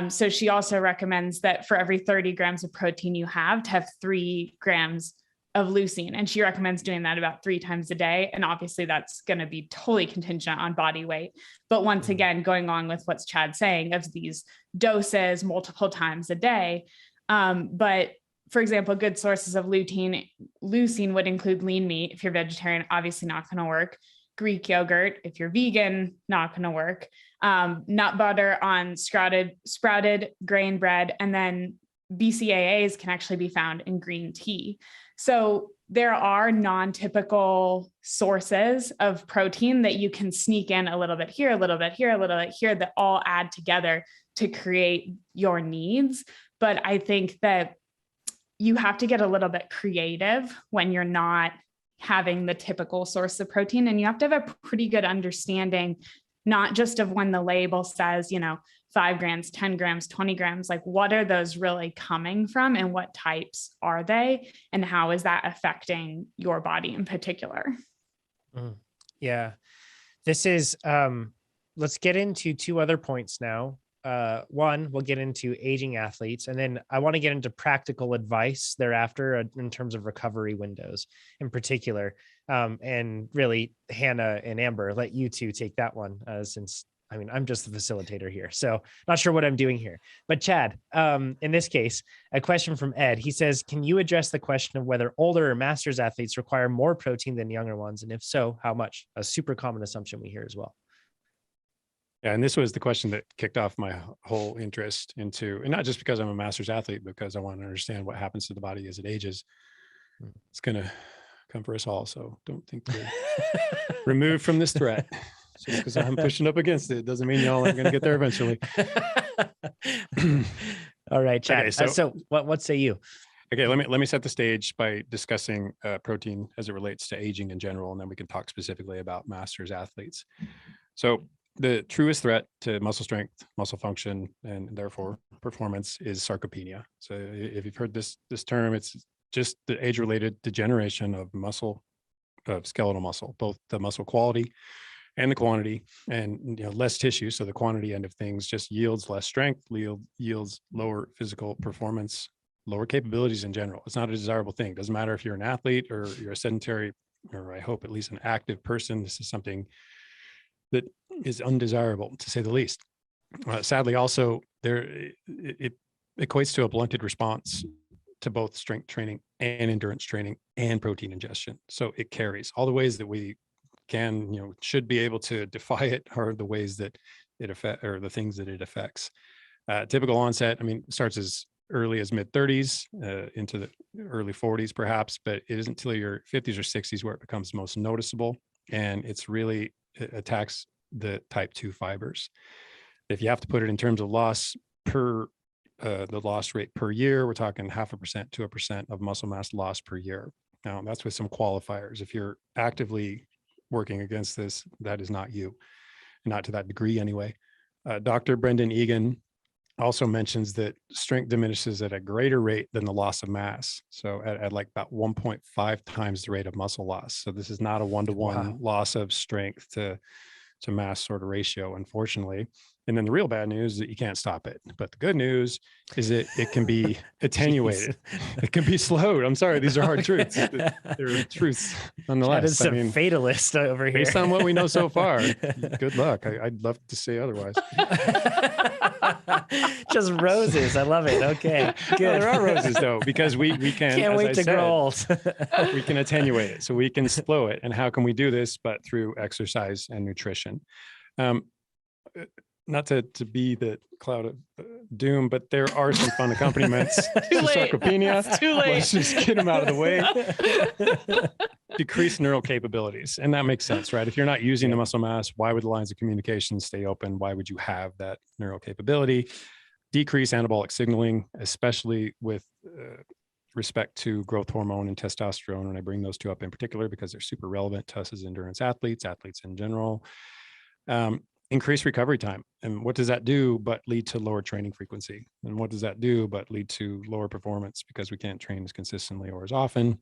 So she also recommends that for every 30 grams of protein you have, to have 3 grams of leucine. And she recommends doing that about 3 times a day. And obviously that's going to be totally contingent on body weight. But once again, going on with what's Chad saying of these doses multiple times a day. But for example, good sources of leucine would include lean meat. If you're vegetarian, obviously not going to work. Greek yogurt, if you're vegan, not going to work. Nut butter on sprouted grain bread, and then BCAAs can actually be found in green tea. So there are non-typical sources of protein that you can sneak in a little bit here, a little bit here, a little bit here, that all add together to create your needs. But I think that you have to get a little bit creative when you're not having the typical source of protein. And you have to have a pretty good understanding, not just of when the label says, 5 grams, 10 grams, 20 grams, like what are those really coming from and what types are they? And how is that affecting your body in particular? Yeah, this is, let's get into 2 other points now. One, we'll get into aging athletes, and then I want to get into practical advice thereafter in terms of recovery windows in particular. And really, Hannah and Amber, let you two take that one, since I'm just the facilitator here, so not sure what I'm doing here. But Chad, in this case, a question from Ed. He says, can you address the question of whether older or masters athletes require more protein than younger ones? And if so, how much? A super common assumption we hear as well. Yeah, and this was the question that kicked off my whole interest into, and not just because I'm a master's athlete, because I want to understand what happens to the body as it ages. It's going to come for us all. So don't think to remove from this threat. So because I'm pushing up against it doesn't mean y'all aren't going to get there eventually. All right, Chad. Okay, so what say you? Okay, let me set the stage by discussing protein as it relates to aging in general, and then we can talk specifically about masters athletes. So the truest threat to muscle strength, muscle function, and therefore performance is sarcopenia. So if you've heard this term, it's just the age-related degeneration of skeletal muscle, both the muscle quality and the quantity, and less tissue. So the quantity end of things just yields less strength, yields lower physical performance, lower capabilities in general. It's not a desirable thing. It doesn't matter if you're an athlete or you're a sedentary, or I hope at least an active person. This is something that is undesirable, to say the least. Sadly, also, it equates to a blunted response to both strength training and endurance training and protein ingestion. So it carries. All the ways that we can, should be able to defy it are the ways that it affects, or the things that it affects. Typical onset, starts as early as mid-30s into the early 40s perhaps, but it isn't until your 50s or 60s where it becomes most noticeable, and it attacks the type 2 fibers. If you have to put it in terms of loss per the loss rate per year, we're talking 0.5% to 1% of muscle mass loss per year. Now that's with some qualifiers. If you're actively working against this, that is not you, not to that degree anyway. Dr. Brendan Egan also mentions that strength diminishes at a greater rate than the loss of mass. So at like about 1.5 times the rate of muscle loss. So this is not a 1-to-1 loss of strength to mass sort of ratio, unfortunately. And then the real bad news is that you can't stop it. But the good news is that it can be attenuated. It can be slowed. I'm sorry, these are hard truths. They're truths nonetheless. That is some fatalist over here. Based on what we know so far, good luck. I'd love to say otherwise. Just roses. I love it. Okay, good. Well, there are roses though, because we can. Can't wait to grow old. We can attenuate it, so we can slow it. And how can we do this? But through exercise and nutrition. Not to be the cloud of doom, but there are some fun accompaniments to sarcopenia. It's too late. Let's just get them out of the way. Decreased neural capabilities. And that makes sense, right? If you're not using the muscle mass, why would the lines of communication stay open? Why would you have that neural capability? Decrease anabolic signaling, especially with respect to growth hormone and testosterone. And I bring those two up in particular because they're super relevant to us as endurance athletes in general. Increase recovery time. And what does that do but lead to lower training frequency? And what does that do but lead to lower performance because we can't train as consistently or as often?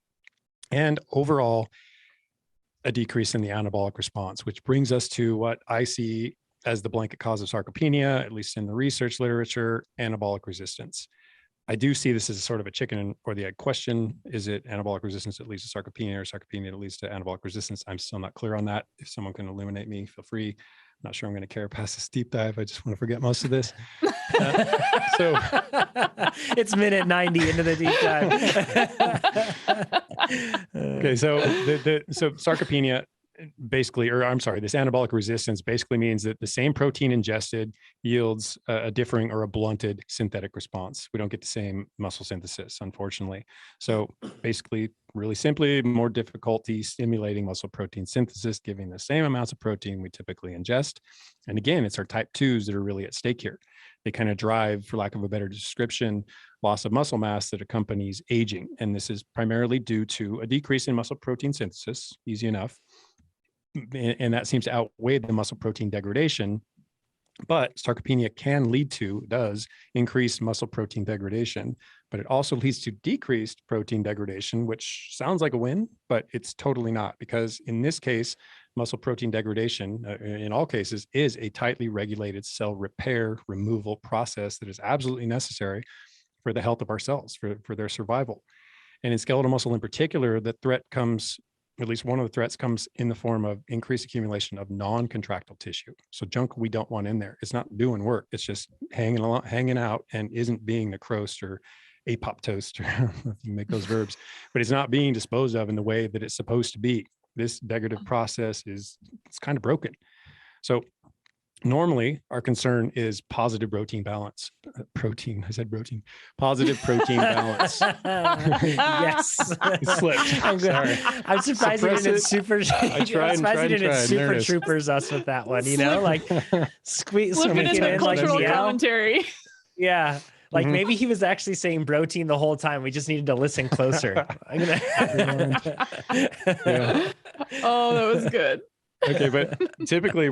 And overall, a decrease in the anabolic response, which brings us to what I see as the blanket cause of sarcopenia, at least in the research literature, anabolic resistance. I do see this as a sort of a chicken or the egg question. Is it anabolic resistance that leads to sarcopenia, or sarcopenia that leads to anabolic resistance? I'm still not clear on that. If someone can illuminate me, feel free. I'm not sure I'm going to care past this deep dive. I just want to forget most of this. So it's minute 90 into the deep dive. Okay, so so sarcopenia basically, or I'm sorry, this anabolic resistance basically means that the same protein ingested yields a differing or a blunted synthetic response. We don't get the same muscle synthesis, unfortunately. So basically, really simply, more difficulty stimulating muscle protein synthesis, giving the same amounts of protein we typically ingest. And again, it's our type 2s that are really at stake here. They kind of drive, for lack of a better description, loss of muscle mass that accompanies aging. And this is primarily due to a decrease in muscle protein synthesis, easy enough. And that seems to outweigh the muscle protein degradation. But sarcopenia can lead to, does increase muscle protein degradation, but it also leads to decreased protein degradation, which sounds like a win, but it's totally not, because in this case, muscle protein degradation, in all cases, is a tightly regulated cell repair removal process that is absolutely necessary for the health of our cells, for their survival. And in skeletal muscle in particular, the threat comes, at least one of the threats comes in the form of increased accumulation of non-contractile tissue. So junk we don't want in there. It's not doing work. It's just hanging out and isn't being necrosed or apoptosed, or I don't know if you make those verbs, but it's not being disposed of in the way that it's supposed to be. This degradative process it's kind of broken. So normally our concern is positive protein balance. Positive protein balance. Yes. It slipped. I'm surprised you didn't super troopers us with that one, you know, like squeeze Flip it into cultural commentary. Yeah. Like maybe he was actually saying protein the whole time. We just needed to listen closer. Yeah. Oh, that was good. Okay, but typically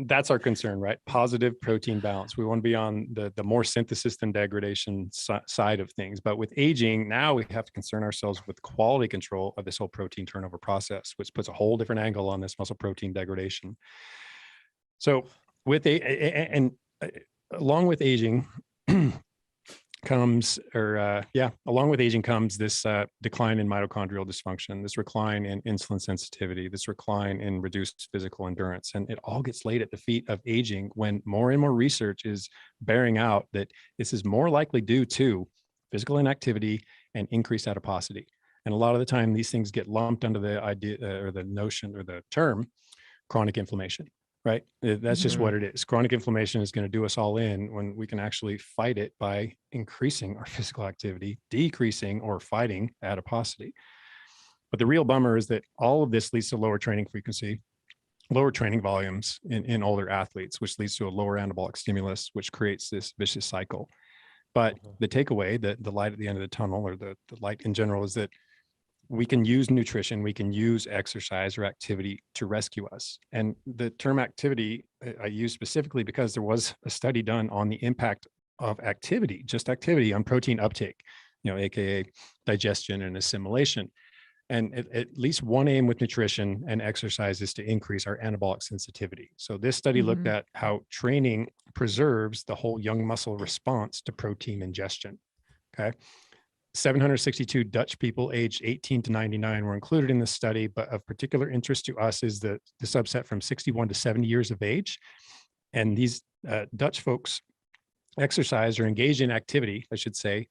that's our concern, right? Positive protein balance. We want to be on the more synthesis than degradation side of things. But with aging, now we have to concern ourselves with quality control of this whole protein turnover process, which puts a whole different angle on this muscle protein degradation. So along with aging comes this decline in mitochondrial dysfunction, this decline in insulin sensitivity, this decline in reduced physical endurance. And it all gets laid at the feet of aging, when more and more research is bearing out that this is more likely due to physical inactivity and increased adiposity. And a lot of the time, these things get lumped under the idea or the notion or the term chronic inflammation. Right? That's just what it is. Chronic inflammation is going to do us all in, when we can actually fight it by increasing our physical activity, decreasing or fighting adiposity. But the real bummer is that all of this leads to lower training frequency, lower training volumes in older athletes, which leads to a lower anabolic stimulus, which creates this vicious cycle. But the takeaway, the light at the end of the tunnel, or the light in general, is that we can use nutrition, we can use exercise or activity to rescue us. And the term activity I use specifically because there was a study done on the impact of activity, just activity, on protein uptake, AKA digestion and assimilation. And at least one aim with nutrition and exercise is to increase our anabolic sensitivity. So this study looked at how training preserves the whole young muscle response to protein ingestion. Okay. 762 Dutch people aged 18 to 99 were included in this study, but of particular interest to us is the subset from 61 to 70 years of age. And these Dutch folks exercise or engage in activity, I should say,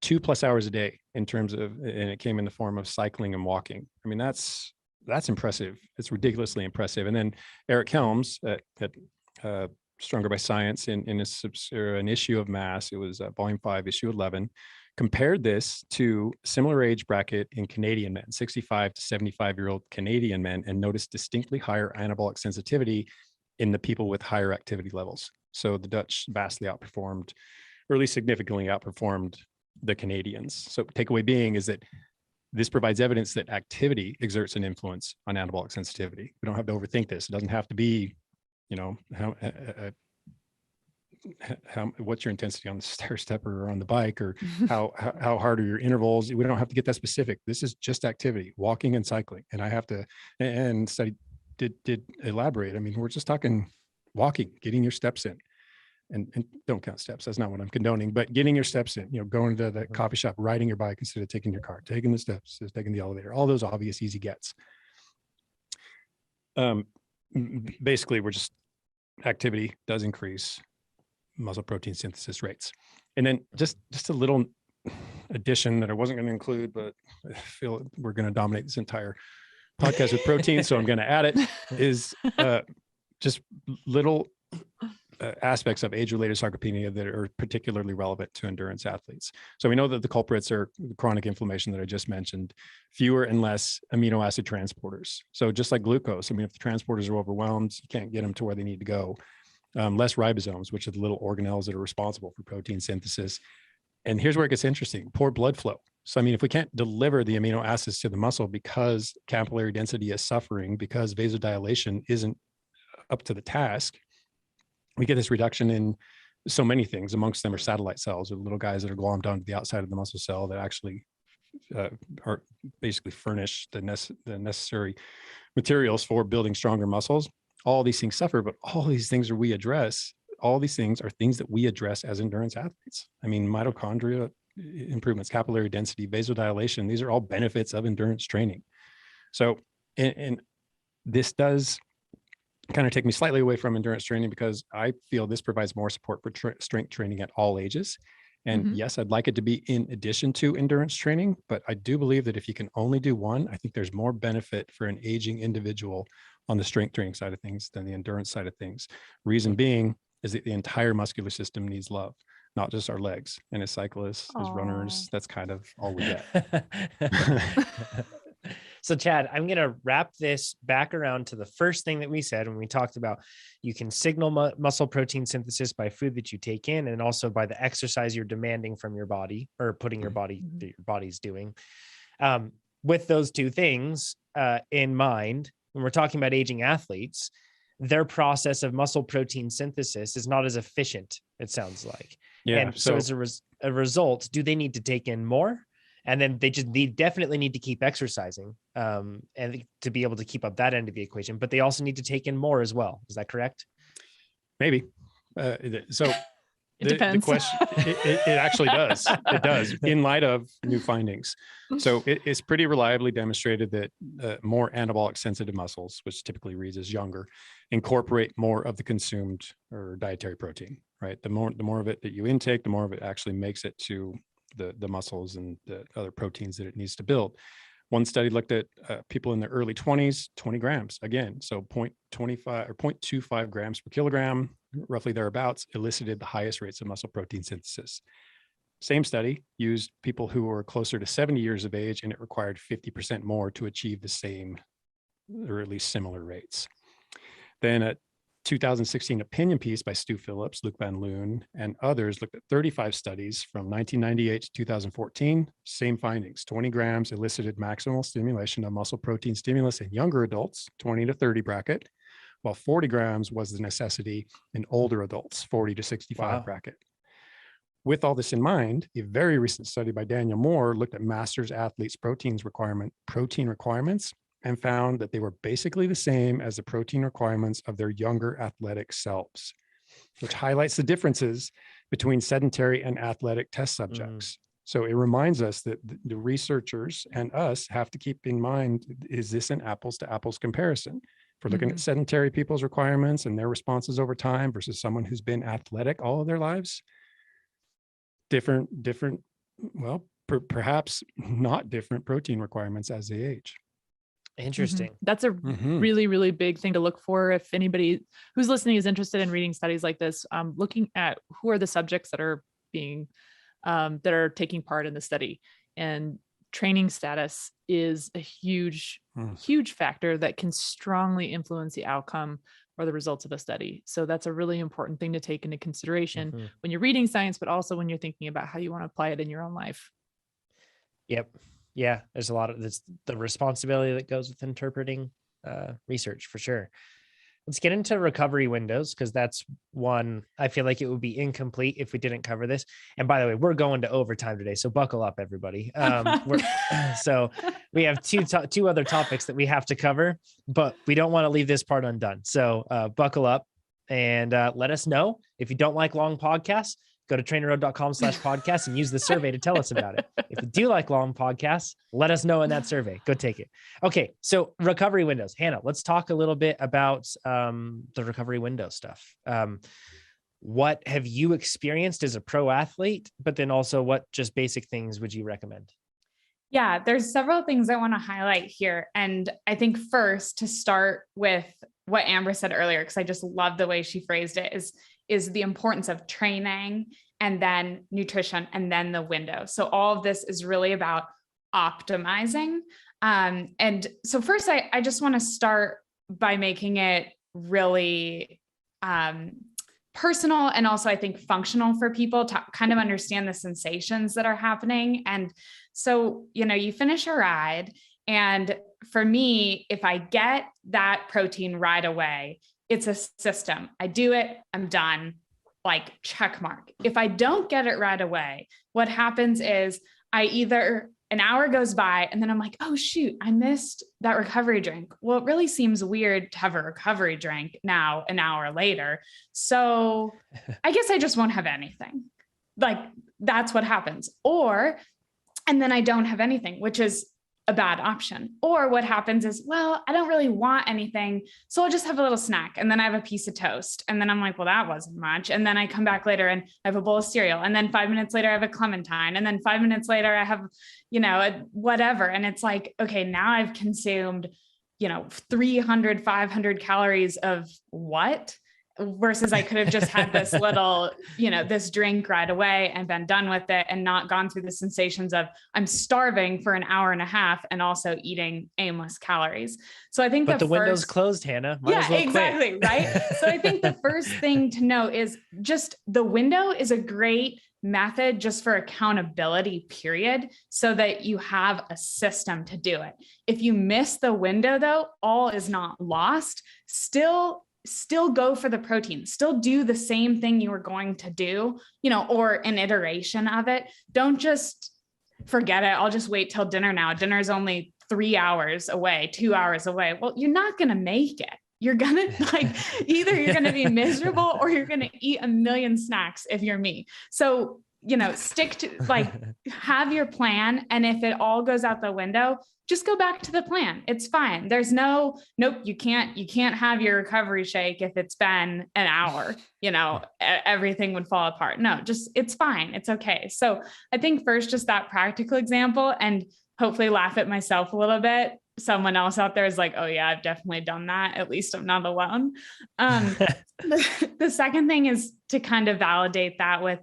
2+ hours a day in terms of, and it came in the form of cycling and walking. I mean, that's impressive. It's ridiculously impressive. And then Eric Helms at Stronger by Science in an issue of Mass, it was volume 5, issue 11, compared this to similar age bracket in Canadian men, 65 to 75-year-old Canadian men, and noticed distinctly higher anabolic sensitivity in the people with higher activity levels. So the Dutch vastly outperformed, or at least significantly outperformed, the Canadians. So takeaway being is that this provides evidence that activity exerts an influence on anabolic sensitivity. We don't have to overthink this. It doesn't have to be, what's your intensity on the stair stepper or on the bike, or how hard are your intervals. We don't have to get that specific. This is just activity, walking and cycling. And I have to, and study did elaborate. I mean, we're just talking walking, getting your steps in. and don't count steps. That's not what I'm condoning, but getting your steps in, going to the coffee shop, riding your bike instead of taking your car, taking the steps, taking the elevator, all those obvious easy gets. Basically, we're just activity does increase muscle protein synthesis rates. And then just a little addition that I wasn't going to include, but I feel we're going to dominate this entire podcast with protein, so I'm going to add it, is just little aspects of age-related sarcopenia that are particularly relevant to endurance athletes. So we know that the culprits are the chronic inflammation that I just mentioned, fewer and less amino acid transporters. So just like glucose, I mean, if the transporters are overwhelmed, you can't get them to where they need to go. Less ribosomes, which are the little organelles that are responsible for protein synthesis. And here's where it gets interesting: poor blood flow. So, I mean, if we can't deliver the amino acids to the muscle because capillary density is suffering, because vasodilation isn't up to the task, we get this reduction in so many things. Amongst them are satellite cells, or little guys that are glommed onto the outside of the muscle cell that actually are basically furnish the necessary materials for building stronger muscles. All these things suffer, but all these things all these things are things that we address as endurance athletes. I mean, mitochondria improvements, capillary density, vasodilation, these are all benefits of endurance training. So, and this does kind of take me slightly away from endurance training, because I feel this provides more support for strength training at all ages. And yes, I'd like it to be in addition to endurance training, but I do believe that if you can only do one, I think there's more benefit for an aging individual on the strength training side of things than the endurance side of things. Reason being is that the entire muscular system needs love, not just our legs. And as cyclists, as runners, that's kind of all we get. So Chad, I'm going to wrap this back around to the first thing that we said when we talked about you can signal muscle protein synthesis by food that you take in, and also by the exercise you're demanding from your body, or putting your body that your body's doing. With those two things in mind, when we're talking about aging athletes, their process of muscle protein synthesis is not as efficient, it sounds like. Yeah. And so as a result, do they need to take in more? And then they definitely need to keep exercising and to be able to keep up that end of the equation, but they also need to take in more as well. Is that correct? Maybe. So it depends. The question, it actually does. It does, in light of new findings. So it's pretty reliably demonstrated that more anabolic sensitive muscles, which typically reads as younger, incorporate more of the consumed or dietary protein, right? The more of it that you intake, the more of it actually makes it to the muscles and the other proteins that it needs to build. One study looked at people in their early 20s, 20 grams again. So 0.25 or 0.25 grams per kilogram, roughly thereabouts, elicited the highest rates of muscle protein synthesis. Same study used people who were closer to 70 years of age, and it required 50% more to achieve the same, or at least similar rates. Then a 2016 opinion piece by Stu Phillips, Luc Van Loon, and others looked at 35 studies from 1998 to 2014. Same findings: 20 grams elicited maximal stimulation of muscle protein stimulus in younger adults, 20 to 30 bracket, while 40 grams was the necessity in older adults, 40 to 65 bracket. With all this in mind, a very recent study by Daniel Moore looked at masters athletes' protein requirements and found that they were basically the same as the protein requirements of their younger athletic selves, which highlights the differences between sedentary and athletic test subjects. So it reminds us that the researchers and us have to keep in mind, is this an apples to apples comparison? If we're looking at sedentary people's requirements and their responses over time versus someone who's been athletic all of their lives, different, well, perhaps not different protein requirements as they age. Interesting. That's a really, really big thing to look for. If anybody who's listening is interested in reading studies like this, looking at who are the subjects that are being, that are taking part in the study, and training status is a huge factor that can strongly influence the outcome or the results of a study. So that's a really important thing to take into consideration when you're reading science, but also when you're thinking about how you want to apply it in your own life. Yep. Yeah, there's a lot of this, the responsibility that goes with interpreting research for sure. Let's get into recovery windows, because that's one I feel like it would be incomplete if we didn't cover this. And by the way, we're going to overtime today, so buckle up, everybody. So we have two other topics that we have to cover, but we don't want to leave this part undone. So buckle up. And let us know. If you don't like long podcasts, go to trainerroad.com/podcast and use the survey to tell us about it. If you do like long podcasts, let us know in that survey. Go take it. Okay. So recovery windows. Hannah, let's talk a little bit about the recovery window stuff. What have you experienced as a pro athlete, but then also what just basic things would you recommend? Yeah, there's several things I want to highlight here. And I think first to start with what Amber said earlier, because I just love the way she phrased it, is the importance of training and then nutrition and then the window. So all of this is really about optimizing. And so first, I just want to start by making it really personal and also I think functional for people to kind of understand the sensations that are happening. And so, you finish a ride, and for me, if I get that protein right away, it's a system. I do it, I'm done, like check mark. If I don't get it right away, what happens is an hour goes by and then I'm like, oh shoot, I missed that recovery drink. Well, it really seems weird to have a recovery drink now, an hour later. So I guess I just won't have anything. Like that's what happens. And then I don't have anything, which is a bad option. Or what happens is, well, I don't really want anything, so I'll just have a little snack. And then I have a piece of toast. And then I'm like, well, that wasn't much. And then I come back later and I have a bowl of cereal. And then 5 minutes later, I have a clementine. And then 5 minutes later, I have, whatever. And it's like, okay, now I've consumed, 300, 500 calories of what? Versus I could have just had this little, this drink right away and been done with it and not gone through the sensations of I'm starving for an hour and a half and also eating aimless calories. So I think the window's closed, Hannah. Might as well exactly. Quit. Right. So I think the first thing to know is just the window is a great method just for accountability, period, so that you have a system to do it. If you miss the window though, all is not lost. Still go for the protein, still do the same thing you were going to do, or an iteration of it. Don't just forget it. I'll just wait till dinner now. Dinner's only 3 hours away, 2 hours away. Well, you're not going to make it. You're going to either you're going to be miserable or you're going to eat a million snacks if you're me. So, stick to have your plan. And if it all goes out the window, just go back to the plan. It's fine. There's nope, you can't have your recovery shake if it's been an hour, everything would fall apart. No, it's fine. It's okay. So I think first, just that practical example, and hopefully laugh at myself a little bit. Someone else out there is like, oh yeah, I've definitely done that. At least I'm not alone. The second thing is to kind of validate that with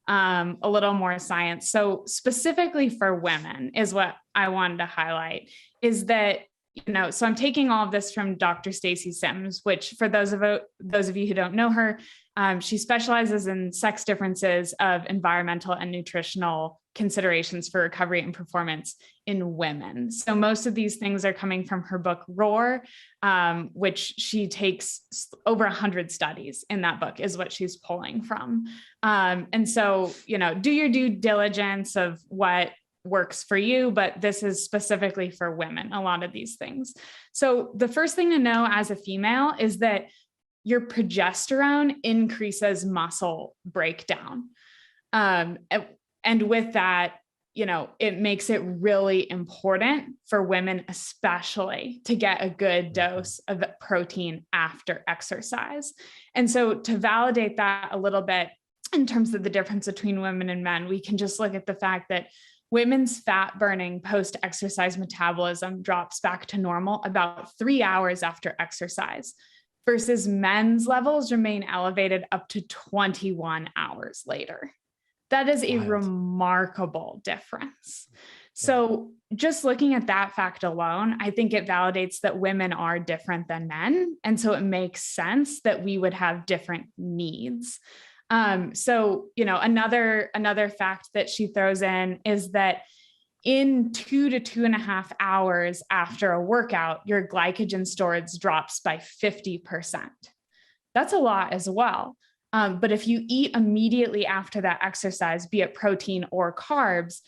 a little more science. So specifically for women is what I wanted to highlight is that, so I'm taking all of this from Dr. Stacy Sims, which for those of you who don't know her, she specializes in sex differences of environmental and nutritional considerations for recovery and performance in women. So most of these things are coming from her book, Roar, which she takes over 100 studies in that book is what she's pulling from. And so, do your due diligence of what works for you, but this is specifically for women, a lot of these things. So the first thing to know as a female is that your progesterone increases muscle breakdown. And with that, it makes it really important for women, especially to get a good dose of protein after exercise. And so to validate that a little bit in terms of the difference between women and men, we can just look at the fact that women's fat burning post-exercise metabolism drops back to normal about 3 hours after exercise, versus men's levels remain elevated up to 21 hours later. That is a remarkable difference. So just looking at that fact alone, I think it validates that women are different than men. And so it makes sense that we would have different needs. So, another fact that she throws in is that in 2 to 2.5 hours after a workout, your glycogen storage drops by 50%. That's a lot as well. But if you eat immediately after that exercise, be it protein or carbs,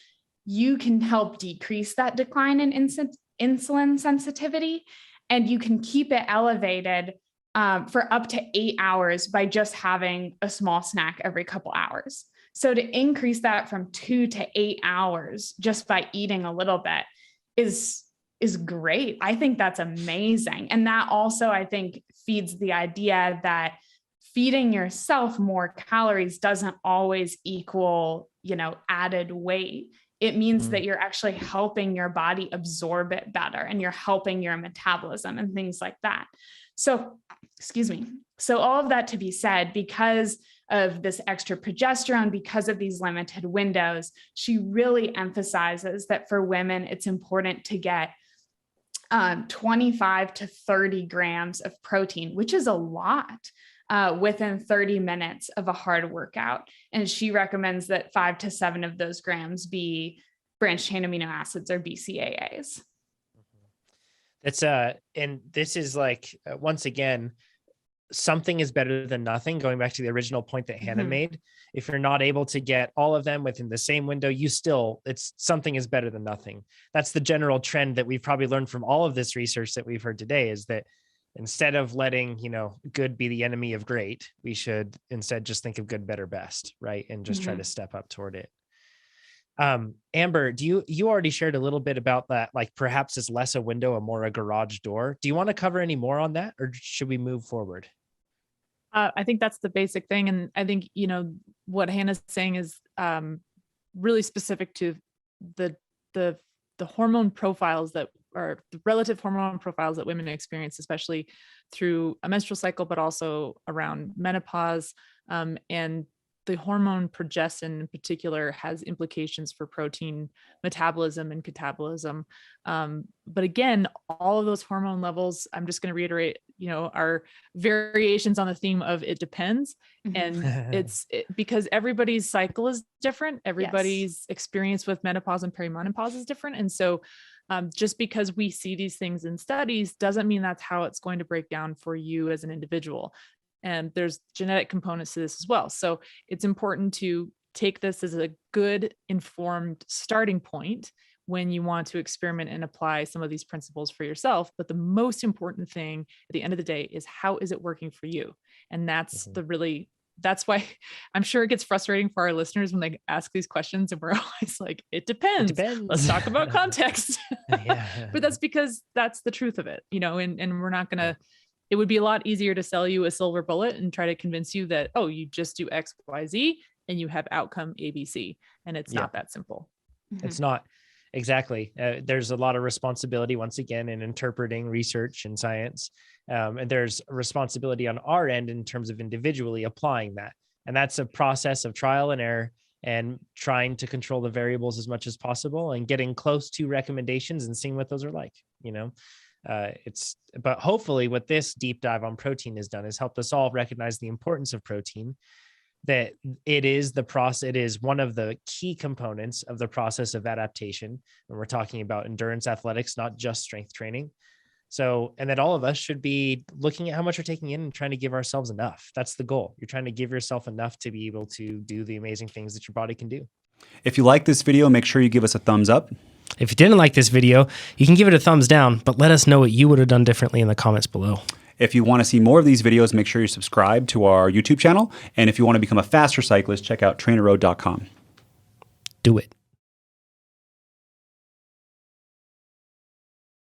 you can help decrease that decline in insulin sensitivity, and you can keep it elevated for up to 8 hours by just having a small snack every couple hours. So to increase that from 2 to 8 hours just by eating a little bit is great. I think that's amazing. And that also, I think, feeds the idea that feeding yourself more calories doesn't always equal, added weight. It means that you're actually helping your body absorb it better, and you're helping your metabolism and things like that. So, So all of that to be said, because of this extra progesterone, because of these limited windows, she really emphasizes that for women, it's important to get 25 to 30 grams of protein, which is a lot, within 30 minutes of a hard workout. And she recommends that 5 to 7 of those grams be branched chain amino acids, or BCAAs. That's and this is like, once again, something is better than nothing. Going back to the original point that Hannah made, if you're not able to get all of them within the same window, it's something is better than nothing. That's the general trend that we've probably learned from all of this research that we've heard today, is that instead of letting, good be the enemy of great, we should instead just think of good, better, best, right? And just try to step up toward it. Amber, you already shared a little bit about that, like perhaps it's less a window and more a garage door. Do you want to cover any more on that, or should we move forward? I think that's the basic thing. And I think, what Hannah's saying is really specific to the hormone profiles or the relative hormone profiles that women experience, especially through a menstrual cycle, but also around menopause. And the hormone progestin in particular has implications for protein metabolism and catabolism. But again, all of those hormone levels, I'm just going to reiterate, are variations on the theme of it depends. And because everybody's cycle is different. Everybody's experience with menopause and perimenopause is different. And so just because we see these things in studies doesn't mean that's how it's going to break down for you as an individual. And there's genetic components to this as well. So it's important to take this as a good informed starting point when you want to experiment and apply some of these principles for yourself. But the most important thing at the end of the day is, how is it working for you? And that's that's why I'm sure it gets frustrating for our listeners when they ask these questions and we're always like, it depends. Let's talk about context. But that's because that's the truth of it, and we're not going to, it would be a lot easier to sell you a silver bullet and try to convince you that, oh, you just do X, Y, Z and you have outcome ABC. And it's not that simple. It's not. Exactly. There's a lot of responsibility, once again, in interpreting research and science. And there's a responsibility on our end in terms of individually applying that. And that's a process of trial and error and trying to control the variables as much as possible and getting close to recommendations and seeing what those are like, but hopefully what this deep dive on protein has done is helped us all recognize the importance of protein, that it is one of the key components of the process of adaptation when we're talking about endurance athletics, not just strength training. So, and that all of us should be looking at how much we're taking in and trying to give ourselves enough. That's the goal. You're trying to give yourself enough to be able to do the amazing things that your body can do. If you like this video, make sure you give us a thumbs up. If you didn't like this video, you can give it a thumbs down, but let us know what you would have done differently in the comments below. If you want to see more of these videos, make sure you subscribe to our YouTube channel. And if you want to become a faster cyclist, check out TrainerRoad.com. Do it.